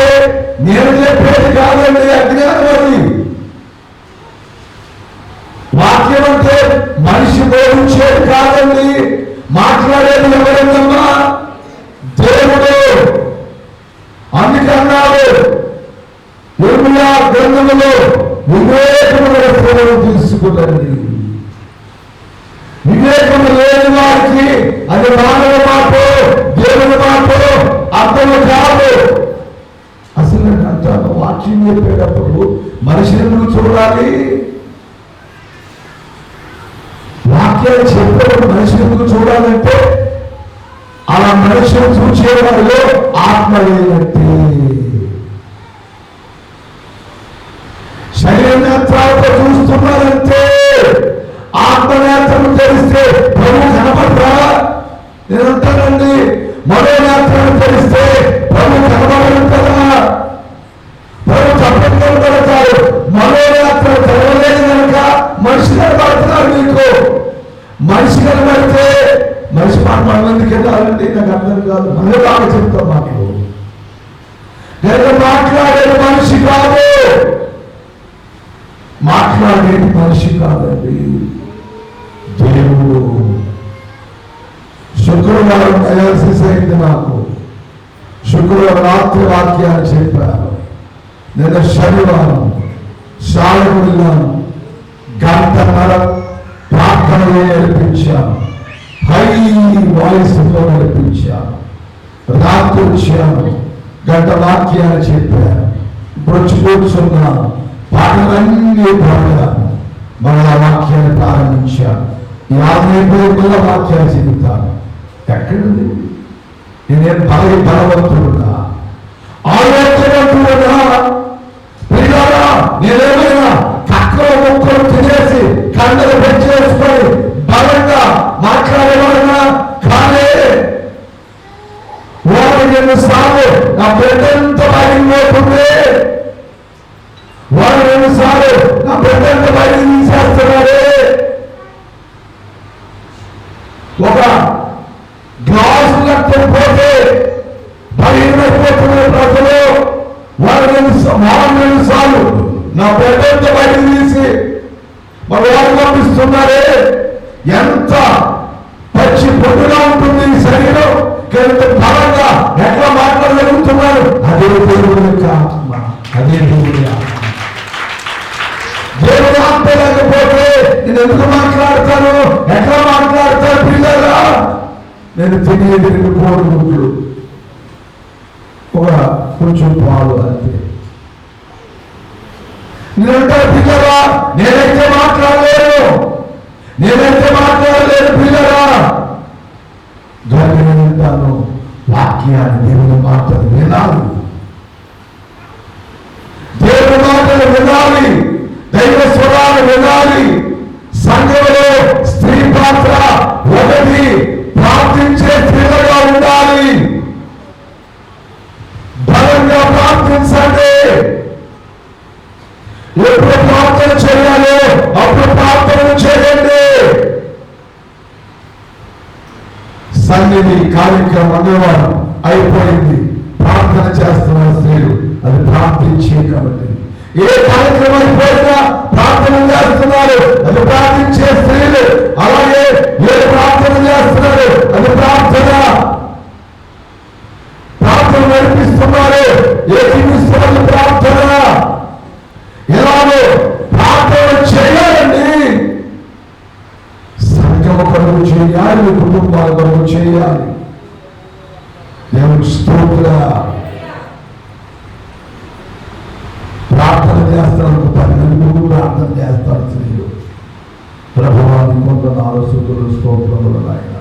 నేను చెప్పేది కాదండి, అజ్ఞానం అది. వాక్యం అంటే మనిషి బోధించేది కాదండి. మాట్లాడేది ఎవరన్నా? దేవుడు. అందుకన్నాడు యెర్మయా గ్రంథములో వివేకముల సేవను తీసుకుందండి. వివేకము లేని వారికి అది మానవ మాట, దేవుని మాట అర్థము కాదు. అసలు నేను అంటాను, వాక్యం చెప్పేటప్పుడు మనిషిని చూడాలి. వాక్యాలు చెప్పేటప్పుడు మనిషి ఎందుకు చూడాలంటే అలా మనిషిని చూసేవారిలో ఆత్మ లేనట్టే. నేత్రాలతో చూస్తున్నారంటే, ఆత్మనేత్రం తెలిస్తే ప్రభు కనబడరా? నేను అంటానండి, మరో నేత్రం తెలిస్తే ప్రభు కనబడరు కదా. ప్రభు చెప్పడం కడతారు. మరో నేత్రం తెలవలేదు కనుక మనిషి కనబడుతున్నారు మీకు. మనిషి కనబడితే మనిషి మాట మందికి వెళ్ళాలంటే నాకు అర్థం కాదు. మనమే బాగా చెప్తాం మాకు. నేను మాట్లాడేది మనిషి కాదు, మాట్లాడేది మనిషి కాదండి, దేవుడు. శుక్రవారం డయాలసిస్ అయింది నాకు. శుక్రవారం రాత్రి వాక్యాన్ని చెప్పారు. నేను శనివారం శాలకు వెళ్ళాను. గంటన్నర ప్రార్థనలో నడిపించాను, హై వాయిస్లో నడిపించాను. రాత్రి వచ్చాను, గంట వాక్యాన్ని చెప్పాను. ఇప్పుడు వచ్చి కూర్చున్నాను, పాటలన్నీ పాడాను, మళ్ళా వాక్యాన్ని ప్రారంభించాను. ఈ 50 వాక్యాలు చెబుతాను. ఎక్కడుంది? నేనేం బలవంతుడుగా ఆలోచనగా పిల్లరా, నేనేమైనా కక్కలు ముక్కలు తినేసి కండలు పెంచేసుకొని బలంగా మాట్లాడేవాడుగా కానీ వాడు ఎన్నిసార్లు నా బిడ్డంత బయలుపోతుంది, వాడు ఎన్నిసార్లు నా బిడ్డంత బయలు తీసేస్తున్నాడే. ఒక గ్లాసు లెక్కలు పోతే బయలుపోతున్న ప్రజలు వారు సార్లు నా బిడ్డంత బయలు తీసి మరి వారు పంపిస్తున్నారే. ఎంత పచ్చి పొట్టుగా ఉంటుంది ఈ శరీరం, ఎంత బలంగా ఎట్లా మాట్లాడగలుగుతున్నారు. అదే దేవుడి యొక్క ఆత్మ, అదే దేవుడి ఆత్మ. దేవుడు ఆత్మ లేకపోతే నేను ఎందుకు మాట్లాడతాను? ఎట్లా మాట్లాడతాను? పిల్లరా, నేను తినేది 2 కోడిగుడ్లు, ఒక కొంచెం పాలు అంతే. నేనంటే పిల్లరా, నేనైతే మాట్లాడలేను పిల్లరా. గర్వంటాను వాక్యాన్ని, దేవుని మాటలు వినాలి, దేవుని మాటలు వినాలి, దైవ స్వరాలు వినాలి. సంఘంలో స్త్రీ పాత్ర ఒకటి, ప్రార్థించే స్త్రీలుగా ఉండాలి. బలంగా ప్రార్థించండి. ఎప్పుడు ప్రార్థన చేయాలో అప్పుడు ప్రార్థన చేయండి. సన్నిధి కార్యక్రమం మంగళవారం అయిపోయింది. ప్రార్థన చేస్తున్న స్త్రీలు అది ప్రార్థించే కాబట్టి ఏ కార్యక్రమం అయిపోయినా ప్రార్థన చేస్తున్నారు, అది ప్రార్థించే స్త్రీలు. అలాగే ఏ ప్రార్థన చేస్తున్నారు అది ప్రార్థన నడిపిస్తున్నారు, ఏకీవిస్తున్నది ప్రార్థన. ఎలాగో ప్రార్థన చేయాలండి. సంఘం కొరకు చేయాలి, కుటుంబాల కొరకు చేయాలి. దేవుని స్తోత్రం. ప్రార్థన చేస్తారు, 10 మంది ప్రార్థన చేస్తారు స్త్రీలు. ప్రభువాన్ని కొంత 4 స్తుతులు స్తోత్రములు ఆయన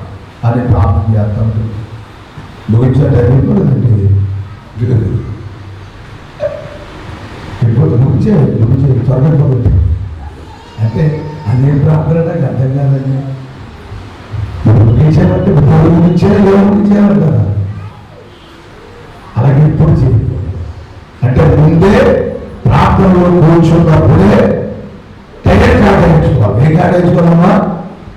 అని ప్రార్థన చేస్తారు. ముగించండి, అయిపోయిందండి. ఇప్పుడు ముగించే త్వరగా పోతుంది అంటే అదే ప్రార్థన నాకు అర్థం కాదండి. ముగించేమంటే ముగించేయాలి కదా. అలాగే ఇప్పుడు చేయకూడదు. అంటే ముందే ప్రార్థనలో కూర్చున్నప్పుడే టైం కేటాయించుకోవాలి. ఏం కేటాయించుకోవాలమ్మా?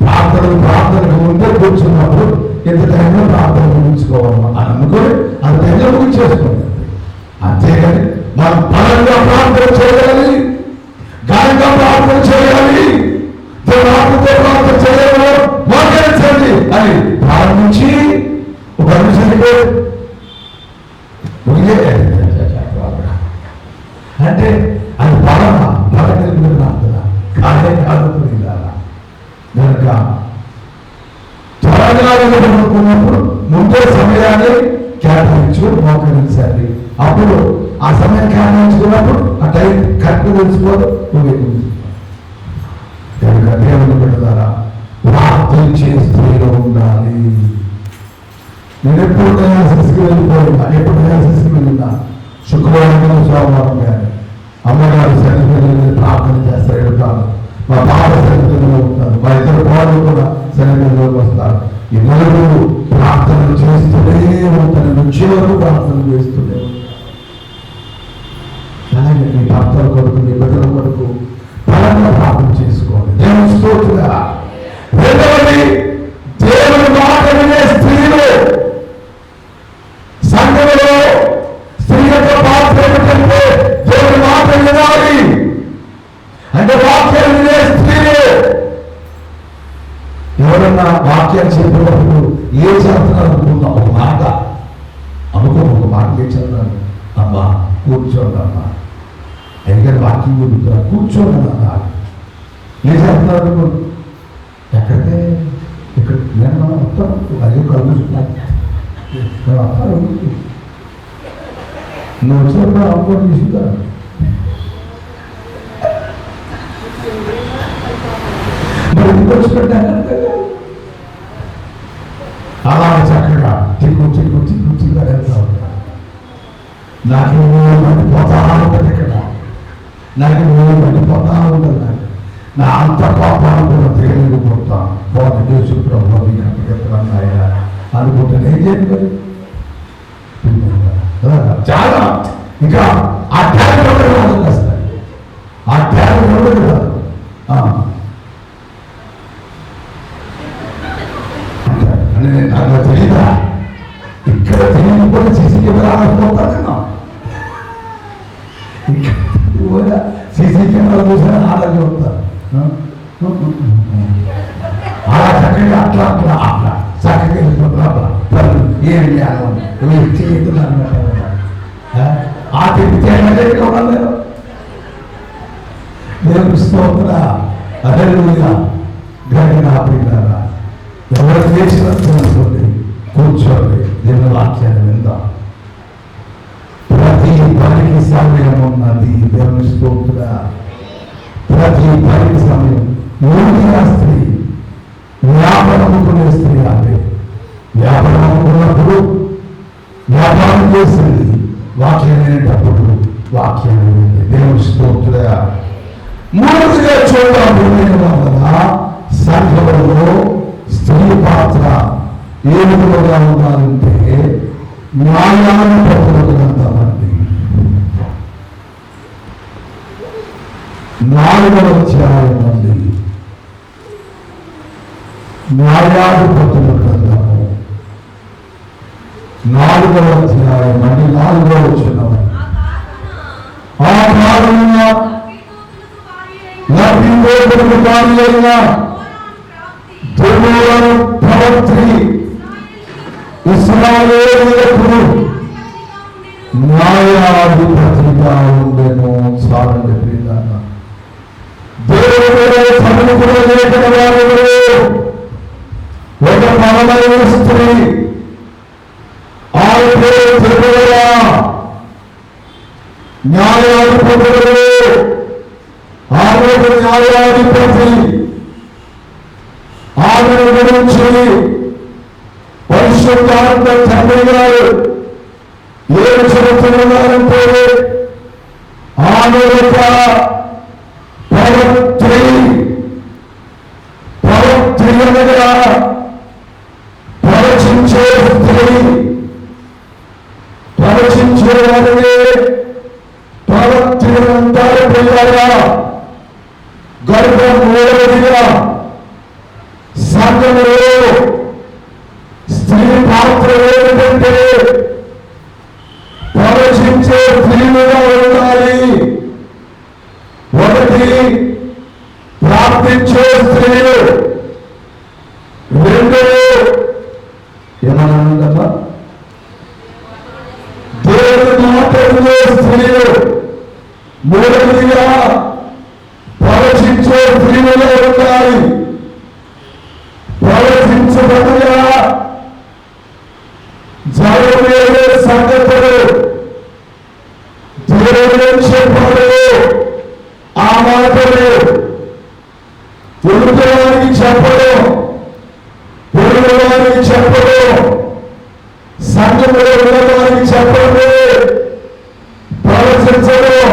ప్రార్థనకు ముందే కూర్చున్నప్పుడు ఇంత టైంలో ప్రార్థన ముగించుకోవాలమ్మా అని అనుకోని అంత టైంలో ముగించేసుకోండి. అంతేగాని మనం బలంగా ప్రార్థన చేయాలి, ఘనంగా ప్రార్థన చేయాలి, దేవుడితో ప్రార్థన చేయాలి, మోకరించండి అని ప్రారంభించి ఒక నిమిషానికి అంటే అది బలం కలిగిన ప్రార్థన కాదే కాదు. కనుక త్వరగా అనుకున్నప్పుడు ముందే సమయాన్ని కేటాయించు, మోకరించాలి. అప్పుడు ఆ సమయం కేటాయించుకున్నప్పుడు ఆ టైం కరెక్ట్ తెలుసుకోదు. కనుక దేవుని బిడ్డలారా ప్రార్థించే స్త్రీలో ఉండాలి. నేను ఎప్పుడు డయాలసిస్కి వెళ్ళిపోయినా, ఎప్పుడు డయాలసిస్కి వెళ్ళినా, శుక్రవారం సోమవారం కానీ అమ్మగారు సన్నిధిలో ప్రార్థన చేస్తారు, వెళ్తాను. మా బాబ సన్నిధిలో ఉంటాను, మా ఇద్దరు కోడలు కూడా సన్నిధిలోకి వస్తారు. ఈ నలుగురు ప్రార్థనలు చేస్తూనే ఉంటాను, నుంచి వరకు ప్రార్థన చేస్తూనే ఉంటాను. అలాగే మీ భర్తల కొరకు, మీ బిడ్డల కొరకు బలంగా ప్రార్థన చేసుకోండి. దేవుని స్తోత్రుడా. రెండవది, దేవుని మాట వినే స్త్రీలు. సంఘంలో స్త్రీ యొక్క పాత్ర ఏమిటంటే దేవుని మాట వినాలి. అంటే వాక్యం వినే స్త్రీలు. ఎవరన్నా వాక్యం చెప్పేటప్పుడు ఏ చేస్తున్నారు అనుకుందాం, ఒక మాట అనుకో, ఒక మాట ఏ చెప్తాను, అమ్మా కూర్చోండి అమ్మా, ఎందుకంటే వాక్యం గుర్తున్నా కూర్చోండి అన్నా. ఏ చేస్తున్నారు ఎక్కడికే ఇక్కడ నేను మనం వస్తాం, అదే కలుగుతున్నాను నువ్వు వచ్చినప్పుడు అనుకోని తీసుకుంటా. మరి ఎందుకు వచ్చి పెట్టాను అలా చక్కగా చిక్కు వెళ్తా ఉంటా. నాకు మండిపోతా ఉంటుంది, ఇక్కడ నాకు మండిపోతా ఉంటుంది. నా అంత పాపాలు కూడా తెలియకపోతాను. పోనీ చేసి ప్రభావం ఆయన అనుకుంటాను. ఏం చేయండి మరి చాలా ఇంకా ఆ ట్యాగ్ వస్తాయి, ఆ ట్యాగ్ ఉండదు కదా. నాకు తెలీదా, ఇక్కడ తెలియని కూడా సీసీ కెమెరా ఆడకపోతాను. ఇక్కడ సీసీ కెమెరా చూసిన ఆడగా ఉంటాను. అలా చక్కగా అట్లా చక్కగా ఏం చేయాలి ఆ తిప్పితే నేను స్తోత్రా. హల్లెలూయా. గడిన ఆపినారా ఎవరు చేసినట్టు కూర్చోండి, దేవుని వాక్యాన్ని విందాం. ప్రతి పనికి సమయం ఉన్నది. దేవుని స్తోత్రా. ప్రతి పనికి సమయం. యోగిగా స్త్రీ, వ్యాపారముకునే స్త్రీ. ఆమె వ్యాపారం అనుకున్నప్పుడు వ్యాపారం చేసింది, వాక్యం వినేటప్పుడు వాక్యాన్ని వింది. దేవుని స్తోత్రా. మూడవదిగా చూద్దాం, సంఘంలో స్త్రీ పాత్ర ఏ విధంగా ఉన్నారంటే న్యాయాధిపతుల గ్రంథమండి, 4వ అధ్యాయం అండి. న్యాయాధిపతుల గ్రంథము 4వ అధ్యాయం అండి, 4వ వచనం. ఆ కారణంగా లభించేందుకు భార్య అయిన దెబోరాను ప్రవక్త్రి ఇశ్రాయేలీయులకు న్యాయాధిపతిగా ఉండెను. చాలండి ప్రియులారా. దేవుడు సముద్రంలో లేఖన వారు ఒక బలమైన స్త్రీ, ఆమె పేరు దెబోరా. న్యాయాధిపతులు ఆమె న్యాయాధిపతి. ఆమె గురించి పరిశుద్ధాత్మ తండ్రి గారు ఏం చెబుతున్నారంటే ఆమె ఒక పవిత్రి అనగా ప్రవచించే స్త్రీ. ప్రవచించే వారిని ప్రవక్త్రి అంటారు. పిల్లగా గర్భం మూడవదిగా సంఘంలో స్త్రీ పాత్ర ఏమిటంటే ప్రవచించే స్త్రీలుగా ఉండాలి. ఒకటి ప్రార్థించే స్త్రీలు, రెండు ఏమన్నా దేవుని మాట్లాడే స్త్రీలు, మూడవదిగా ప్రవచించే స్త్రీలుగా ఉండాలి. ప్రవచించబడగా జరగలేని సంగతులు దేవుడు చెప్పాడు. ఆ మాటలు ఉడుకువారికి చెప్పడం, ఉడుకువారికి చెప్పడం, సంఘంలో ఉన్నవారికి చెప్పడం, ప్రవచించడం,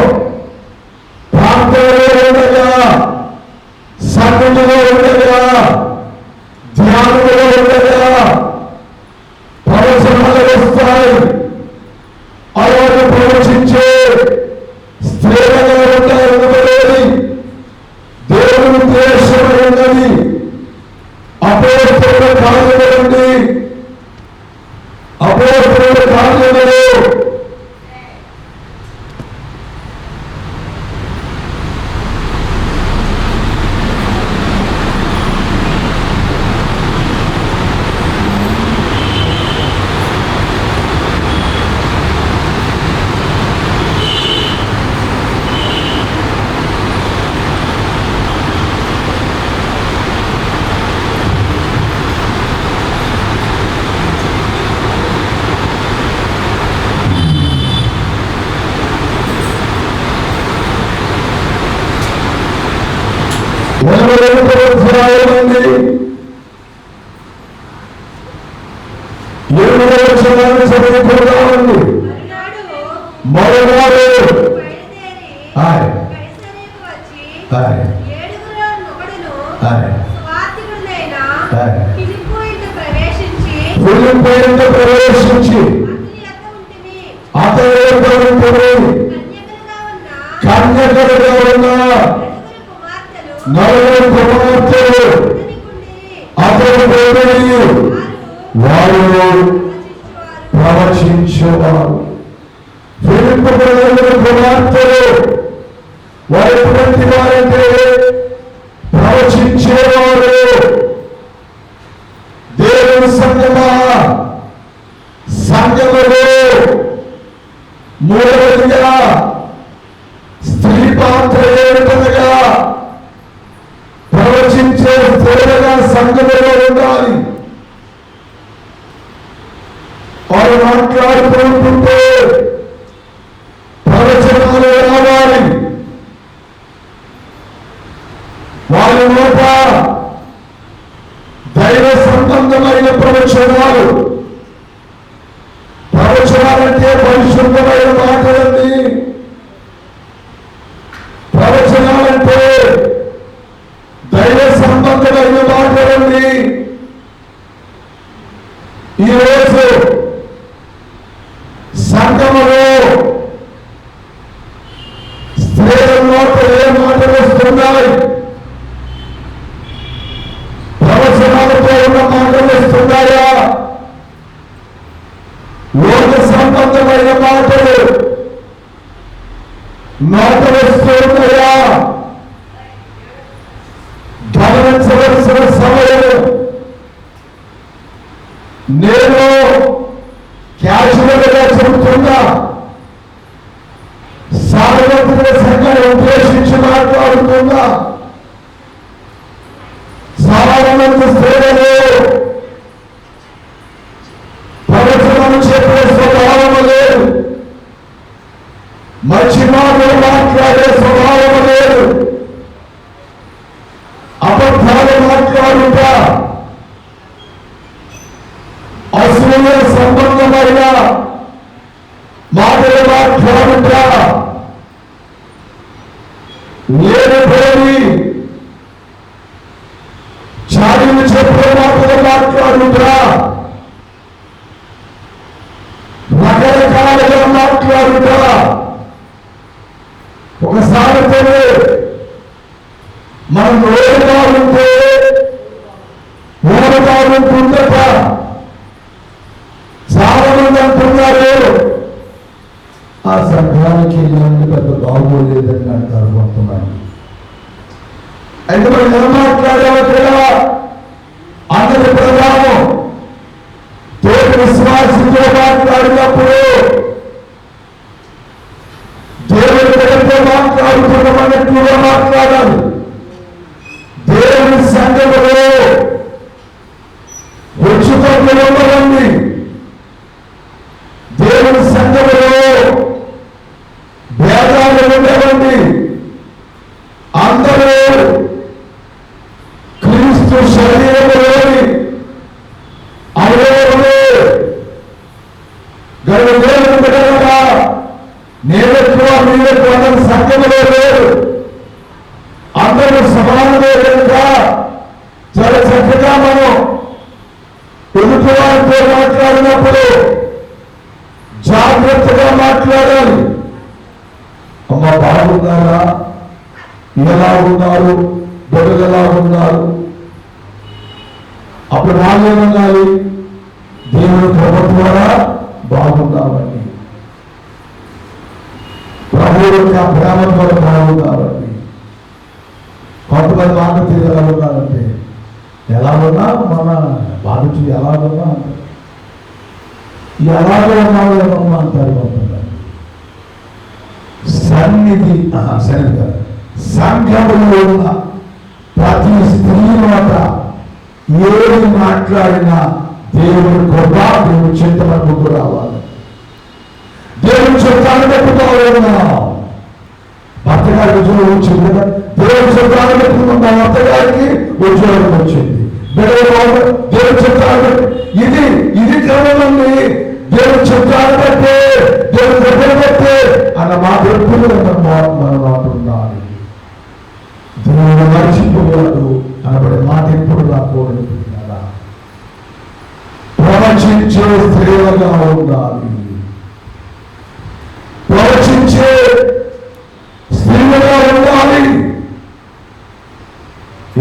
అధ్యాయమండి 7వ వచనాన్ని చదువుకుందామండి. మరునాడు ప్రవేశించి అతడు కన్యకలుగా ఉన్న 4 కుమార్తెలు అతడు వారు ప్రవచించేవారు. ఫిలిప్పు కుమార్తెలు వారు ఎటువంటి వారంటే ప్రవచించేవారు. దేవుని సంఘములో మూడవదిగా స్త్రీ పాత్ర ఏమిటనగా ప్రవచించే స్త్రీలుగా సంఘములో ఉండాలి. వారు మాట్లాడుతుంటే ప్రవచనాలు రావాలి. వారి నోట దైవ సంబంధమైన ప్రవచనాలు. ప్రవచనాలంటే పరిశుద్ధమైన మాటలండి. ప్రవచనాలంటే దైవ సంబంధమైన మాటలండి. ఈరోజు సంఘములో స్త్రీల నోట ఏ మాటలు వస్తున్నాయి? ప్రవచనాలతో ఉన్న మాటలు వస్తున్నాయా? లోక సంబంధమైన మాటలు నోట వస్తున్నాయా? గమనించవలసిన సమయం. నేను క్యాజువల్ గా చెబుతున్నా, సార్వత్రిక సంఘాన్ని ఉద్దేశించి మాట్లాడుతున్నా. సాధారణ స్త్రీలలో ప్రవచనం చెప్పే స్వభావం లేదు. మంచి మాటలు మాట్లాడే స్వభావం లేదు. అబద్ధాలు మాట్లాడుట, అసూయ సంబంధమైన మాటలు మాట్లాడుట, లేనిపోయి చాడీలు చెప్పే మాటలు మాట్లాడుట, రకరకాలుగా మాట్లాడుట. ఒకసారి మనం ఓడుగా ఉంటే ఓడుగా ఉంటుందట. చాలా మంది అంటున్నారు ఆ సంఘానికి ఇలాంటి పెద్ద బాగోలేదని అంటారు కొంతమంది. అయితే మనం ఎలా మాట్లాడామో కదా అందరి ప్రధానం దేవుని విశ్వాసంతో మాట్లాడినప్పుడు దేవుని దగ్గరతో మాట్లాడుతున్నట్టుగా మాట్లాడాలి. దేవుని సంఘములో హెచ్చుతగ్గులు ఉండవండి. దేవుని సంఘములో భేదాలు ఉండవండి. అందరూ క్రీస్తు శరీరములోని అవయవములు. దేవుని బిడ్డలుగా నేనెక్కువ మీరెక్కువ అన్న సంఘములో లేరు. అందరూ సమానమే కనుక చాలా చక్కగా మనం ఎదుటివారితో మాట్లాడినప్పుడు జాగ్రత్తగా మాట్లాడాలి. అమ్మ బాగున్నారా, ఎలా ఉన్నారు, బొడలు ఎలా ఉన్నారు? అప్పుడు నాగేమనాలి? దేవుని కృప ద్వారా బాగున్నామండి, ప్రభు యొక్క ప్రేమ ద్వారా బాగున్నామండి. కొంతమంది మాట తీరు ఎలా ఉన్నారంటే ఎలా ఉన్నా మన బాధ ఎలా ఉన్నా ఎలాగో ఉన్నావు ఏమమ్మా అంటారు కొంతమంది. సన్నిధి సంఘములో ఉన్న ప్రతి స్త్రీ మాట ఏది మాట్లాడినా దేవుని కృప దేవుని చింతన ముందు రావాలి. దేవుని చిత్తాన్ని పెట్టుకోవాలి. భర్త గారి రుజువు వచ్చింది కదా, దేవుని చిత్రాన్ని పెట్టుకున్న మా అత్తగారికి ఉద్యోగం వచ్చింది. దేవుని చిత్రాన్ని ఇది క్రమం అండి. దేవుని చిత్రాన్ని బట్టే, దేవుని దగ్గర బట్టే అన్న మాట ఎప్పుడు మన మాట ఉండాలి. దేవుడు మర్చిపోయాడు అనబడే మాట ఎప్పుడు రాకూడదు. ప్రవచించే స్త్రీలుగా ఉండాలి. ప్రవచించే స్త్రీలుగా ఉండాలి.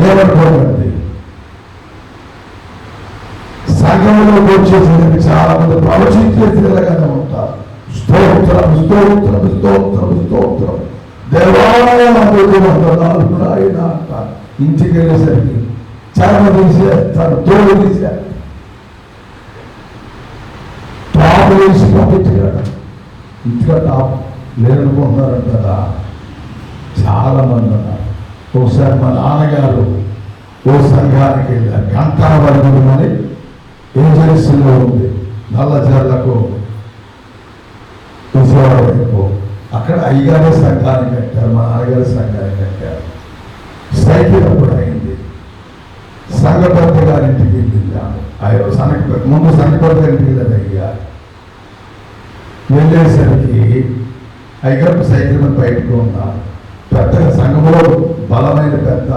ఏమనుకోండి, సంఘంలో వచ్చేసరికి చాలా మంది ప్రవచించే స్త్రీలుగానే ఉంటారు. స్తోత్రం స్తోత్రం స్తోత్రం స్తోత్రం దేవాలయాలు ఆయన అంటారు. ఇంటికి వెళ్ళేసరికి చర్మ తీసేస్తారు, తోడు తీశారు, టాప్ వేసి పంపించాడు. ఇంటిగా టాప్ లేరనుకుంటున్నారంట కదా చాలా మంది ఉన్నారు. ఒకసారి మా నాన్నగారు ఓ సంఘానికి వెళ్ళారు. గంటావరం అని ఏజెన్సీలో ఉంది, నల్లజర్లకు విజయవాడ వైపు. అక్కడ అయ్యగారే సంఘాన్ని కట్టారు, మా నాన్నగారి సంఘాన్ని కట్టారు. సైకిల్ అప్పుడు అయింది. సంఘపర్త గారింటికి వెళ్ళాము. ముందు సంఘపర్త ఇంటికి వెళ్ళారు అయ్యారు. వెళ్ళేసరికి అయ్యగారు సైకిల్ మీద బయటకు ఉన్నారు. పెద్దగా సంఘంలో బలమైన పెద్ద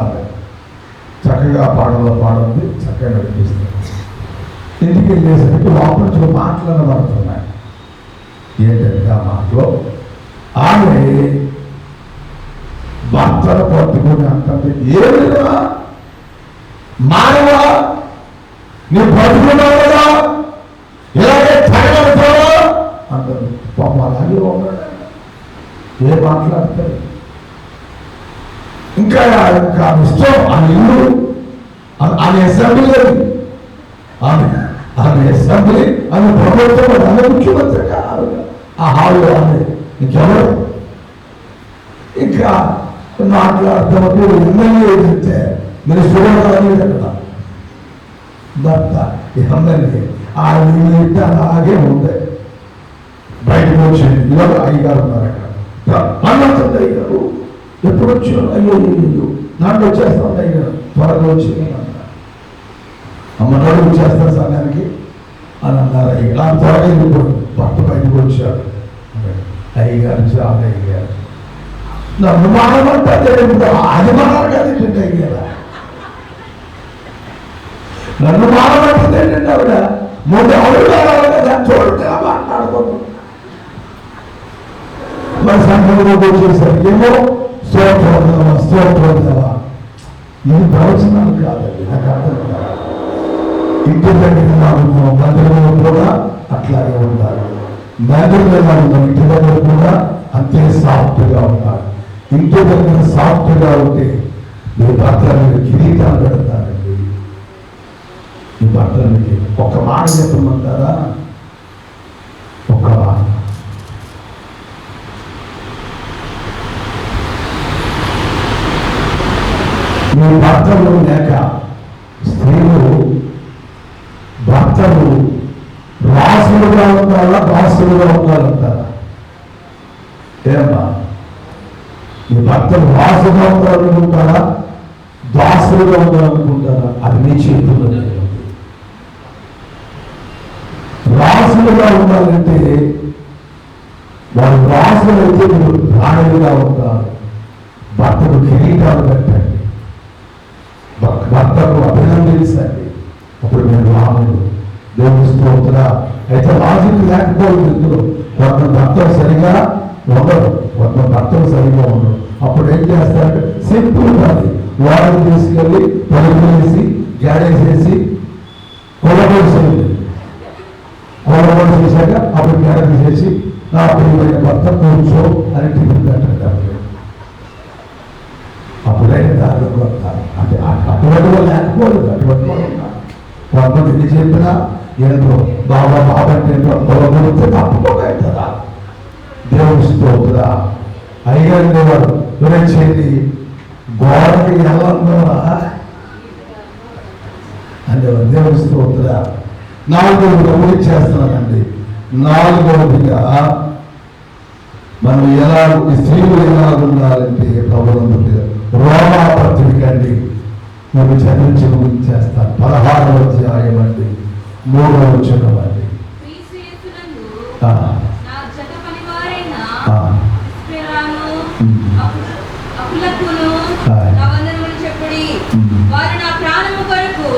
చక్కగా పాడంది, చక్కగా నడిపిస్తారు. ఇంటికి వెళ్ళేసరికి లోపల నుంచి మాట్లాడబడుతున్నాయి. ఏంటంటే ఆ మాటలో ఆమె భర్తను పట్టుకుని అంటుంది, ఏమైనా మానవా నువ్వు పట్టుకున్నావు కదా, ఇలాగే తగలవుతావా అంటుంది. పాపం అలాగే ఉన్నాడు, ఏం మాట్లాడతాడు. ఇంకా ఇష్టం ఆమె ఇల్లు, ఆమె అసెంబ్లీ, ఆమె అసెంబ్లీ, ఆమె ప్రభుత్వం, ఆమె ముఖ్యమంత్రి కాదు. ఆ హాల్లో ఆమె ఇంకెవరు ఇంకా మాట్లాడుతున్నప్పుడు ఎమ్మెల్యే చెప్తే మీరు చూడాలి కదా భర్త ఎమ్మెల్యే ఆయన అలాగే ఉంది. బయటకు వచ్చింది. ఇవాళ అయ్యగారు ఉన్నారు అక్కడ. అన్నట్టు అయ్యారు ఎప్పుడు వచ్చారు, అయ్యో నాట్లో వచ్చేస్తాను అయ్యారు, త్వరగా వచ్చి అమ్మ నాడు వచ్చేస్తారు సమయానికి అని అన్నారు. అయ్యారు త్వరగా వెళ్ళిపోయి భర్త బయటకు వచ్చారు. అయ్యగారు చాలా అయ్యారు, నన్ను మానమంటే అది మానాలి కదేంటంటే అయ్యారా, నన్ను మానమంటుంది ఏంటంటే ఆవిడ ముందు ఆవిడ కదా చూడండి మాట్లాడుకోండి. మరి సంఘంలోకి వచ్చేసరికి ఏమో స్తోత్రదేవా ఇది ప్రవచనాలు కాదండి, నాకు అర్థం కాదు. ఇంటి దగ్గర మందిరంలో కూడా అట్లాగే ఉండాలి. మందిరంలో ఉన్నాం, ఇంటి దగ్గర కూడా అంతే సాఫ్ట్గా ఉండాలి. ఇంటి దగ్గర సాఫ్ట్గా ఉంటే మీ భర్త మీరు కిరీటాలు పెడతారండి. మీ భర్త మీకు ఒక మాట చెప్పమంటారా, ఒక మాట మీ భర్తలు లేక స్త్రీలు భర్తలు రాసులుగా ఉండాలా, దాసులుగా ఉండాలంటారా? ఏమ్మా మీ భర్తలు రాసుగా ఉండాలనుకుంటారా, దాసులుగా ఉండాలనుకుంటారా? అది మీ చేతుల్లో. రాసులుగా ఉండాలంటే వారు రాసులు అయితే మీరు రాణులుగా ఉంటారు. భర్తకు కిరీటాలు పెట్టండి, భర్తకు అభినందించండి, అప్పుడు మీరు రాములు. దేవుని స్తోత్రం. అయితే లాజిక్ లేకపోతే ఇందులో కొంత భర్తలు సరిగా ఉండరు, కొంత భర్తలు సరిగా ఉండరు. అప్పుడు ఏం చేస్తారంటే సింపుల్ పని, వారిని తీసుకెళ్ళి తలుపులు వేసి గ్యారేసేసి కొలబడిసేది, కొలబడి చేశాక అప్పుడు గ్యారేజ్ చేసి నా ప్రియమైన భర్త కూర్చో అని టిఫిన్ పెట్టండి. అప్పుడైనా దారిలో వస్తారు. అంటే అటువంటి లేకపోలేదు, అటువంటి కొంతమంది ఎన్ని చెప్పినా ఏంటో బాబా అంటే కొలబడితే తప్పకుండా అవుతుందా? దేవుని స్తోత్రం. అయ్యగారు వారు వివరించేది గోడకి ఎలా అంటే దేవుని స్తోత్రం. 4వ చేస్తున్నానండి. 4వదిగా మనం ఎలా స్త్రీలు ఎలా ఉండాలంటే ప్రభుత్వం రోమా పత్రిక అండి, మీరు చదివించి ముగించేస్తారు. 16వ అధ్యాయం అండి, 3వ వచనం అండి.
వారు నా ప్రాణము కొరకు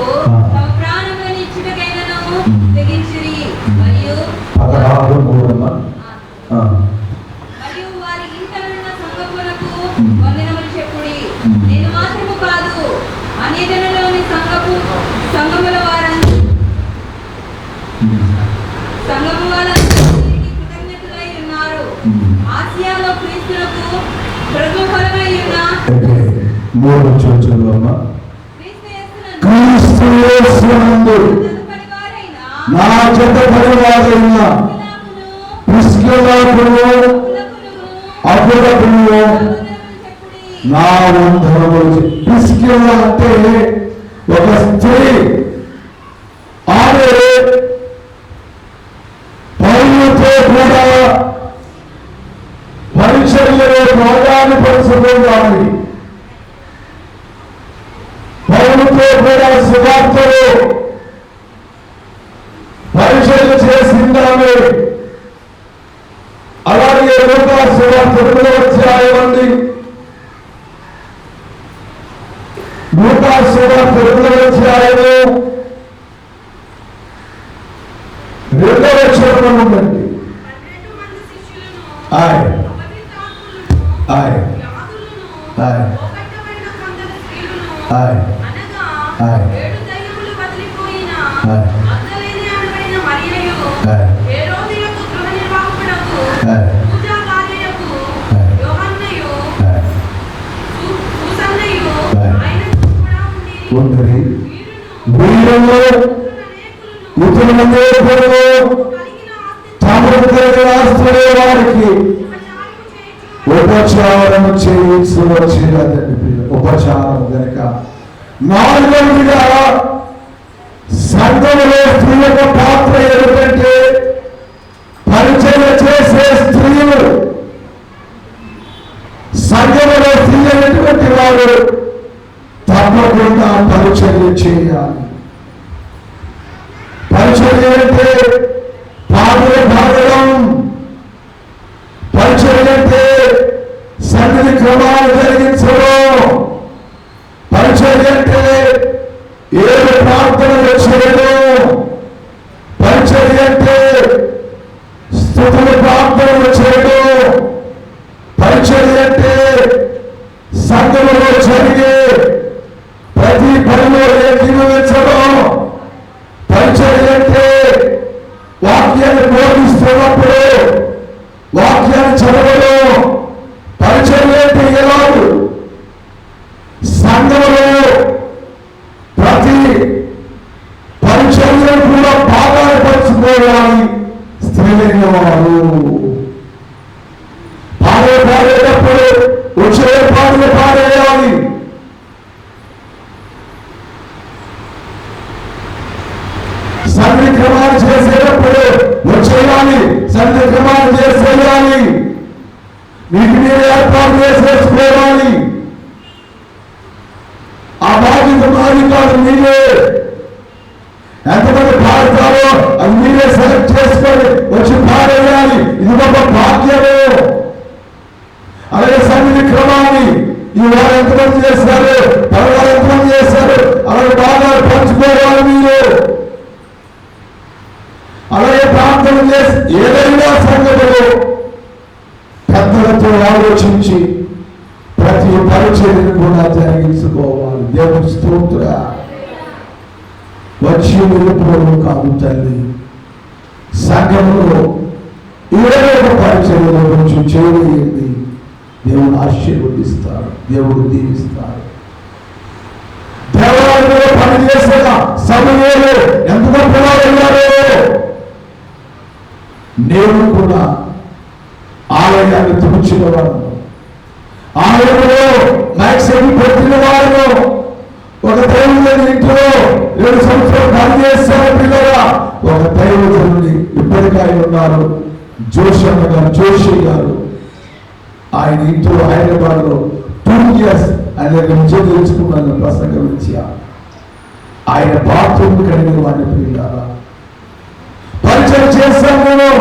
తమ ప్రాణములను ఇచ్చుటకైనను తెగించిరి. మరియు
16:3
మరియు వారి ఇంటనున్న సంఘములకు వందనములు చెప్పుడి. నేను మాత్రము కాదు, అన్యజనులోని సంఘముల వారందరూ కృతజ్ఞతలై ఉన్నారు. ఆసియాలో క్రీస్తులకు ప్రముఖులమై ఉన్న
నా చెత్త పరివారైన అప్పుడప్పుడు నా వందనములు. ప్రిస్కిల్లా అంటే ఒక స్త్రీ, ఆమె పౌరులతో కూడా పరిచర్యలో భాగాన్ని పంచుకోవాలి. పౌరులతో కూడా సువార్తలో పరిచర్య చేసిందామే. అలాగే లూకా సువార్త 8వ అధ్యాయం అండి, లూకా సువార్త 8వ అధ్యాయము 2వ వచనం ఉందండి. వీరంలో వారికి ఉపచారం చేయవలసి వచ్చిందండి. ఉపచారం కనుక 4వదిగా సంఘంలో స్త్రీ యొక్క పాత్ర ఏమిటంటే పరిచర్య చేసే స్త్రీలు. సంఘంలో స్త్రీ అనేటువంటి వారు తప్పకుండా పరిచర్య చేయాలి. పరిచర్య అంటే పాత్ర భాగం. పరిచర్య అంటే సన్నిధి క్రమాలు జరిగించడం. పరిచర్య అంటే ఏడు ప్రార్థనలు చేయడం. పరిచర్య అంటే స్తుతుల ప్రార్థనలు చేయడం. పరిచర్య అంటే సంఘములో జరిగే ప్రతి పనిలో ఏకీభవించడం. పరిచర్య అంటే వాక్యాన్ని బోధిస్తున్నప్పుడు వాక్యాన్ని చదవడం. పరిచర్య అంటే ఎలాగు సంఘములో ప్రతి పరిచర్యను కూడా భాగాలు పంచుకోవాలి. స్త్రీలైన వారు పాడేటప్పుడు వచ్చే పాటలు పాడేయాలి. సన్నిధి క్రమాలు చేసేటప్పుడు వచ్చేయాలి. సన్నిధి క్రమాలు చేసేయాలి. మీకు మీరు ఏర్పాటు చేసేసుకోవాలి. ఆ బాధ్యత మాది కాదు, మీరే. ఎంతమంది పాడతారో అది మీరే సెలెక్ట్ చేసుకొని వచ్చి పాడేయాలి. ఇది ఒక భాగ్యము. అలాగే సన్నిధి క్రమాన్ని ఈ వారు ఎంతమంది చేస్తారు, పరవారు ఎంతమంది చేస్తారు, అలాగే బాగా పంచుకోవాలి మీరు. అలాగే ప్రార్థన చేసి ఏదైనా సంగతులు పెద్దలతో ఆలోచించి ప్రతి పరిచర్యను కూడా జరిగించుకోవాలి. దేవుని స్తోత్ర. వచ్చి వెళ్ళిపోవడం కాదు తల్లి. సంఘంలో ఏదో ఒక పరిచర్యలో కొంచెం చేయగలిగింది, దేవుడు ఆశీర్వదిస్తాడు, దేవుడు దీవిస్తాడు. దేవాలయంలో పనిచేసిన సమయంలో ఎంత గొప్పగా వెళ్ళారో నేను కూడా ఆలయాన్ని తుడిచిన వాడు, ఆలయంలో మ్యాక్సిమం పెట్టిన వాడు. ఒక దైవజనుడి ఇంట్లో 7 సంవత్సరాలు పనిచేశారు పిల్లగా. ఒక దైవజనుడి ఇప్పటికీ ఆయన ఉన్నారు, జోషి గారు. ఆయన ఇంట్లో హైదరాబాద్ లో 2 years ఆయన దగ్గర నుంచి తెలుసుకున్నాను ప్రసంగం నుంచి. ఆయన బాత్రూమ్ కలిగిన వాడిని పిల్లారా పరిచయం చేస్తాను నేను.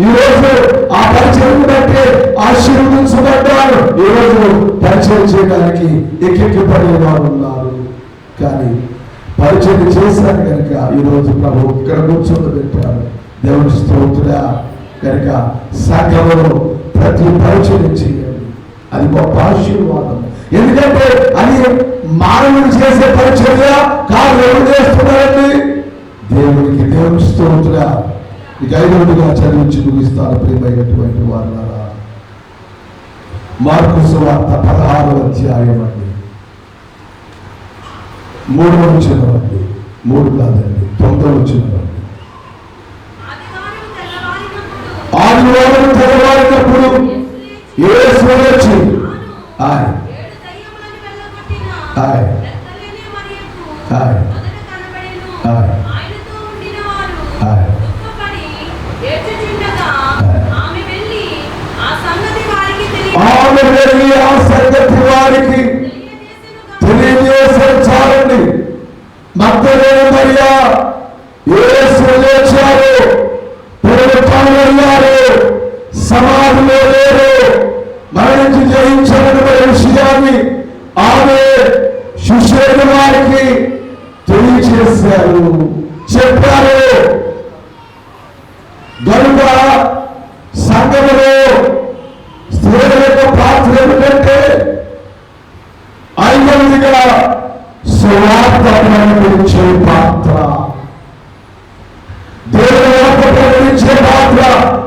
ఈరోజు ఆ పరిచయం బట్టి ఆశీర్వదించబడ్డాను. ఈరోజు పరిచయం చేయడానికి ఎక్కెక్కి పడేవారు ఉన్నారు. కానీ పరిచయం చేశాను కనుక ఈరోజు ప్రభు ఇక్కడ కూర్చోబెట్టారు. దేవుని స్తోత్రుడా. కనుక సంఘంలో ప్రతి పరిచయం చేయాలి. అది గొప్ప ఆశీర్వాదం. ఎందుకంటే అది మానవుడు చేసే పరిచర్య కాదు, ఎవరు చేస్తున్నారండి? దేవునికి. దేవుని స్తోత్రుడా. ఇక 5గా చదివించి ముగిస్తారు ప్రియమైనటువంటి వారులారా. మార్కు సువార్త 16వ అధ్యాయం అండి, 3వ వచనం అండి, 3 కాదండి 9వ వచనం అండి. ఆదివారం తెల్లవారినప్పుడు యేసు లేచి ఆమె వెళ్ళి ఆ సంగతి వారికి తెలియజేసారండి. మగ్దలేనే మరియా యేసు లేచారు, పునరుత్థానం అయ్యారు, సమాధిలో లేరు, మరణించి జయించబడిన విషయాన్ని ఆమె శిష్యుల వారికి తెలియజేశారు, చెప్పారు. గనుక సంఘములో స్త్రీల యొక్క పాత్ర ఏమిటంటే 5గా సువార్త ప్రకటించే పాత్ర, దేవుని వార్త ప్రకటించే పాత్ర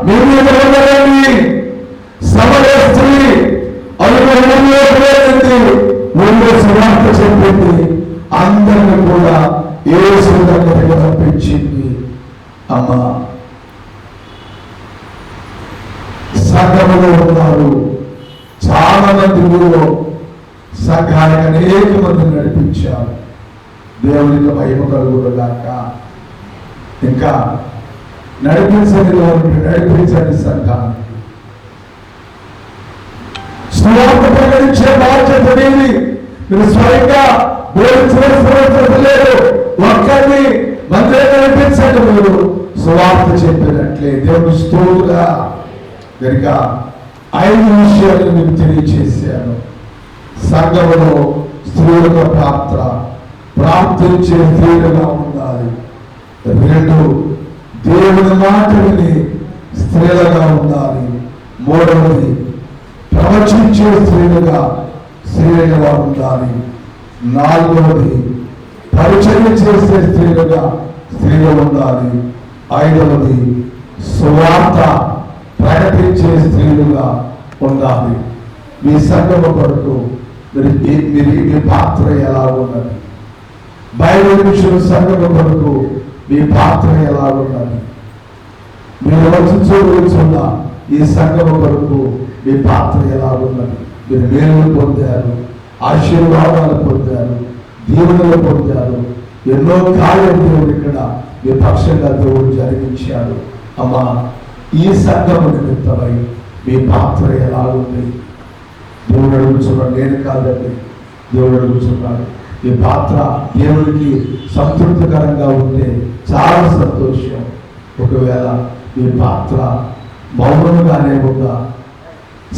మీ మీద ఉండదండి. సమయ స్త్రీ అనుభవంలో వెళ్ళింది, ముందు సువార్త చెప్పింది, అందరిని కూడా యేసు దగ్గరికి పంపించింది. అమ్మ సంఘములో ఉన్నారు చాలా మంది, ఊళ్ళో సంఘానికి అనేక మందిని నడిపించారు. దేవునికి మహిమ కలుగుగాక. ఇంకా నడిపించని వారిని నడిపించని సంఘానికి సువార్త ప్రకటించే బాధ్యత నీది. మీరు స్వయంగా లేదు, ఒక్కరిని మందిరం నడిపించండి. మీరు సువార్త చెప్పినట్లే. దేవుని స్తోత్రుడా. కనుక 5 విషయాలు మీకు తెలియచేశాను. సంఘములో స్త్రీల పాత్ర, ప్రార్థించే స్త్రీలుగా ఉండాలి. 2, దేవుని మాట విని స్త్రీలుగా ఉండాలి. 3వది, ప్రవచించే స్త్రీలుగా ఉండాలి. 4వది, పరిచయం చేసే స్త్రీలుగా ఉండాలి. 5వది, సువార్త ప్రకటించే స్త్రీలుగా ఉండాలి. మీ సంఘము కొరకు మీ పాత్ర ఎలా ఉన్నది? బైబిల్ విషయం సంఘము కొరకు మీ పాత్ర ఎలా ఉన్నది? మీరు వచ్చున్న ఈ సంఘము కొరకు మీ పాత్ర ఎలా ఉన్నది? మీరు మేలు పొందారు, ఆశీర్వాదాలు పొందారు, దీవెనలు పొందారు. ఎన్నో కార్యం దేవుడు ఇక్కడ మీ పక్షంగా దేవుడు జరిగించాడు. అమ్మా, ఈ సంఘము నిమిత్తమై మీ పాత్ర ఎలా ఉంది? దేవుడు అడుగుతున్నాడు, నేను కాదండి, దేవుడు అడుగుతున్నాడు. ఈ పాత్ర దేవుడికి సంతృప్తికరంగా ఉంటే చాలా సంతోషం. ఒకవేళ ఈ పాత్ర మౌనంగానే ఉందా,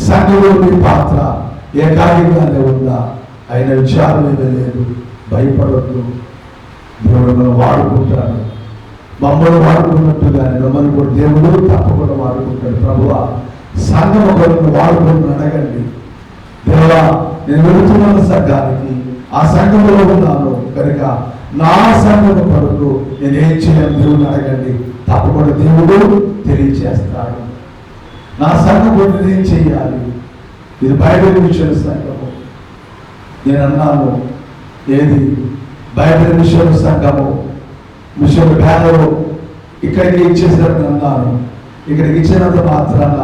సంఘంలో మీ పాత్ర ఏకాగ్రంగానే ఉందా, ఆయన విచారం ఏమీ లేదు, భయపడద్దు. దేవుడు మనం వాడుకుంటాడు. మమ్మల్ని వాడుకున్నట్టుగానే మమ్మల్ని కూడా దేవుడు తప్పకుండా వాడుకుంటాడు. ప్రభువా, సంఘం ఒకరిని వాడుకుని అడగండి. దేవా, నేను వెళుతున్నాను సంఘానికి, ఆ సంఘంలో ఉన్నాను కనుక నా సంఘం కొరకు నేనేం చేయాలి దేవుని అడగండి. తప్పకుండా దేవుడు తెలియచేస్తాడు. నా సంఘం కొరకు నేనేం చేయాలి? ఇది బైబిల్ మిషన్ సంఘము. నేను అన్నాను, ఏది బైబిల్ మిషన్ సంఘము, మిషన్ బ్యానరు ఇక్కడికి ఇచ్చేసారని అన్నాను. ఇక్కడికి ఇచ్చినంత మాత్రాన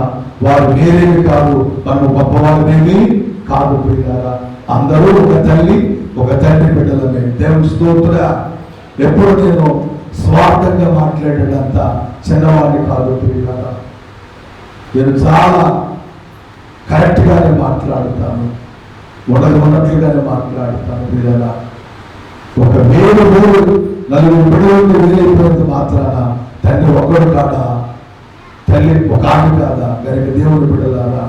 వారు వేరేవి కాదు, మనం గొప్పవాళ్ళమేమి కాదు. పిల్లరా, అందరూ ఒక తల్లి ఒక తండ్రి బిడ్డలమే. దేవుని స్తోత్రుడా. ఎప్పుడు నేను స్వార్థంగా మాట్లాడేటంత చిన్నవాడిని కాదు పిల్లరా. నేను చాలా కరెక్ట్గానే మాట్లాడుతాను. ఉన్నట్లుగానే మాట్లాడుతాను. పిల్లలా ఒక వేరు నలుగురు బిడ్డలు వీలైపోయినంత మాత్రాన తండ్రి ఒకడు కాదా, తల్లి ఒక ఆమె కాదా? కనుక దేవుని బిడ్డలారా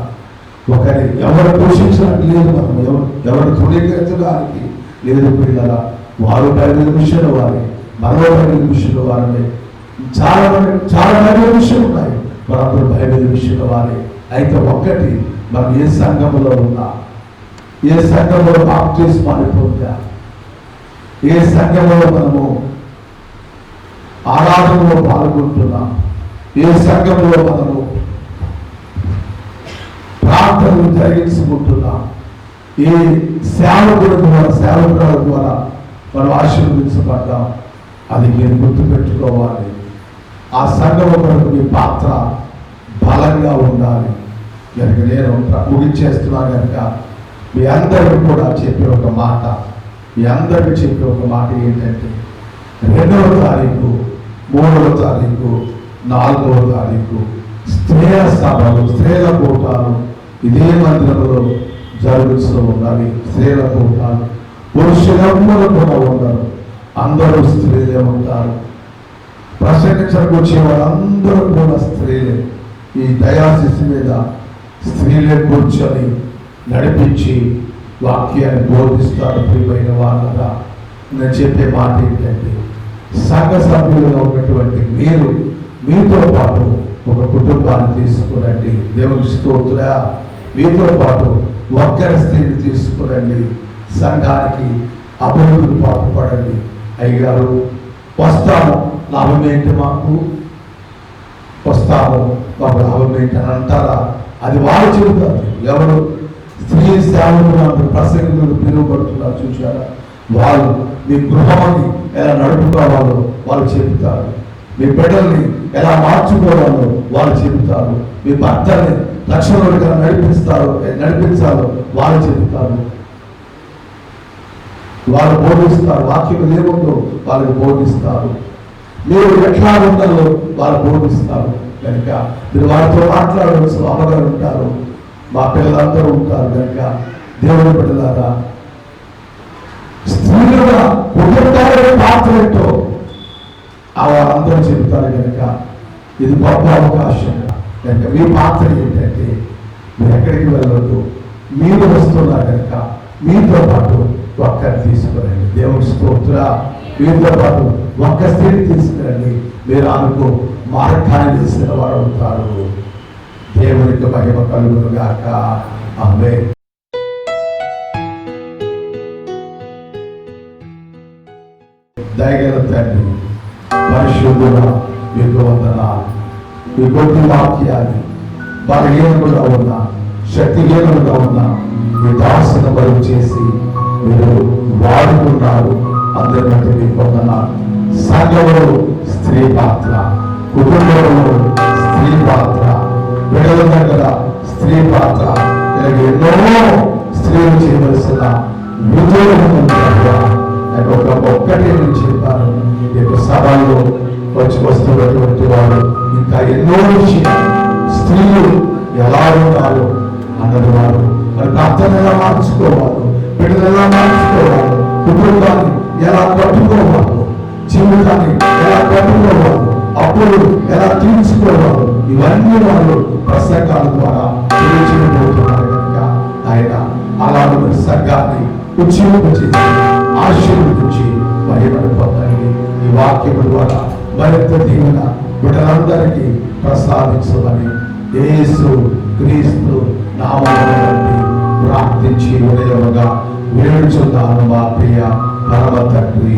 ఒకరి ఎవరు పోషించడానికి లేదు, మనం ఎవరు తృణీకరించడానికి లేదు. పిల్లల వారు బైబిల్ విషయంలో వారి, మనలో బైబిల్ విషయంలో వారిని చాలా బైబిల్ విషయాలు ఉన్నాయి, మనందరూ బైబిల్ విషయంలో వారి. అయితే ఒక్కటి, మనం ఏ సంఘంలో ఉన్నా, ఏ సంఘంలో బాప్తిస్మాన్ని పొందా, ఏ సంఘంలో మనము ఆరాధనలో పాల్గొంటున్నాం, ఏ సంఘంలో మనము ప్రార్థనలు జరిగించుకుంటున్నాం, ఏ సేవకుల ద్వారా మనం ఆశీర్వదించబడ్డాం, అది మీరు గుర్తుపెట్టుకోవాలి. ఆ సంఘం కొరకు మీ పాత్ర బలంగా ఉండాలి. కనుక నేను ముగించేస్తున్నా కనుక మీ అందరికీ కూడా చెప్పే ఒక మాట, మీ అందరికీ చెప్పే ఒక మాట ఏంటంటే 2వ తారీఖు, 3వ తారీఖు, 4వ తారీఖు స్త్రీల సభలు, స్త్రీల కూటాలు ఇదే మందిరంలో జరుగుతూ ఉన్నవి. స్త్రీల కూటాలు పురుషులందరూ కూడా ఉండరు, అందరూ స్త్రీలే ఉంటారు. ప్రసంగించడానికి వచ్చే వాళ్ళందరూ కూడా స్త్రీలే. ఈ దయాశిస్సు మీద స్త్రీలే కూర్చొని నడిపించి వాక్యాన్ని బోధిస్తారు. ప్రియమైన వాళ్ళగా నేను చెప్పే మాట ఏంటంటే, సంఘ సభ్యులుగా ఉన్నటువంటి మీరు మీతో పాటు ఒక కుటుంబాన్ని తీసుకురండి. దేవుని స్తోత్రుడా, మీతో పాటు ఒక్కరి స్త్రీని తీసుకురండి. సంఘానికి అభివృద్ధికి పాటుపడండి. అయ్యగారు వస్తాము, లాభం ఏంటి మాకు, వస్తాము మాకు లాభం ఏంటి అని అంటారా? అది వాళ్ళు చెబుతారు. ఎవరు స్త్రీ సేవకులు ప్రసంగులు పిలువబడుతున్నారు చూసారా? వాళ్ళు మీ గృహాన్ని ఎలా నడుపుకోవాలో వాళ్ళు చెబుతారు, మీ బిడ్డల్ని ఎలా మార్చుకోవాలో వాళ్ళు చెబుతారు, మీ భర్తల్ని లక్షణులుగా నడిపించాలో వాళ్ళు చెబుతారు, వాళ్ళు బోధిస్తారు. వాక్యం ఏముందో వాళ్ళకి బోధిస్తారు. మీరు ఎట్లా ఉండాలో వాళ్ళు బోధిస్తారు. కనుక మీరు వారితో మాట్లాడవచ్చు. అమ్మగారు ఉంటారు, మా పిల్లలందరూ ఉంటారు. కనుక దేవుని బిడ్డలారా, స్త్రీలుగా కుటుంబాల పాత్ర ఏంటో వాళ్ళందరూ చెబుతారు. కనుక ఇది గొప్ప అవకాశం. కనుక మీ పాత్ర ఏంటంటే, మీరు ఎక్కడికి వెళ్ళవద్దు, మీరు వస్తున్నారు కనుక మీతో పాటు ఒక్కరిని తీసుకురండి. దేవుని స్తోత్రుడా, మీతో పాటు ఒక్క స్త్రీని తీసుకురండి. మీరు అనుకో మార్గాన్ని చేసిన వారు అవుతారు. దేవునికి మహిమ కలుగును గాక. ఆమేన్. దయగల తండ్రి, పరిశుద్ధుడా, మీకు వందనాలు. మీ కొద్ది వాక్యాన్ని బలహీనంగా ఉన్నా, శక్తిహీనంగా ఉన్నా మీ దాసును బరువు చేసి మీరు వాడుకున్నారు. అందరికంటే మీకు వందనాలు. సంఘంలో స్త్రీ పాత్ర, కుటుంబంలో స్త్రీ పాత్ర, బిడ్డల దగ్గర స్త్రీ పాత్ర, ఎన్నో స్త్రీలు చేయవలసిన విధులు ఒక్కటే నేను చెప్పాను. మీకు సభలో వస్తున్నటువంటి వారు ఇంకా ఎన్నో విషయాలు, స్త్రీలు ఎలా ఉంటారో అన్నది వారు, మరి భర్తను ఎలా మార్చుకోవాలో, బిడ్డలు ఎలా మార్చుకోవాలో, కుటుంబాన్ని ఎలా కట్టుకోవాలో, జీవితాన్ని ఎలా కట్టుకోవాలో, అప్పులు ఎలా తీర్చుకోవాలో, ఇవన్నీ వాళ్ళు ప్రసంగాల ద్వారా తెలియజేయబోతున్నారు. కనుక ఆయన అలాంటి సంఘాన్ని ఉజ్జీవించేసి ఆశీర్వదించి మహిమను పొందండి. ఈ వాక్యం ద్వారా మరింత దీవెన బిడ్డలందరికీ ప్రసాదించమని యేసు క్రీస్తు నామమున ప్రార్థించి వినయముగా వేడుచున్నాను మా ప్రియ పరమ తండ్రి.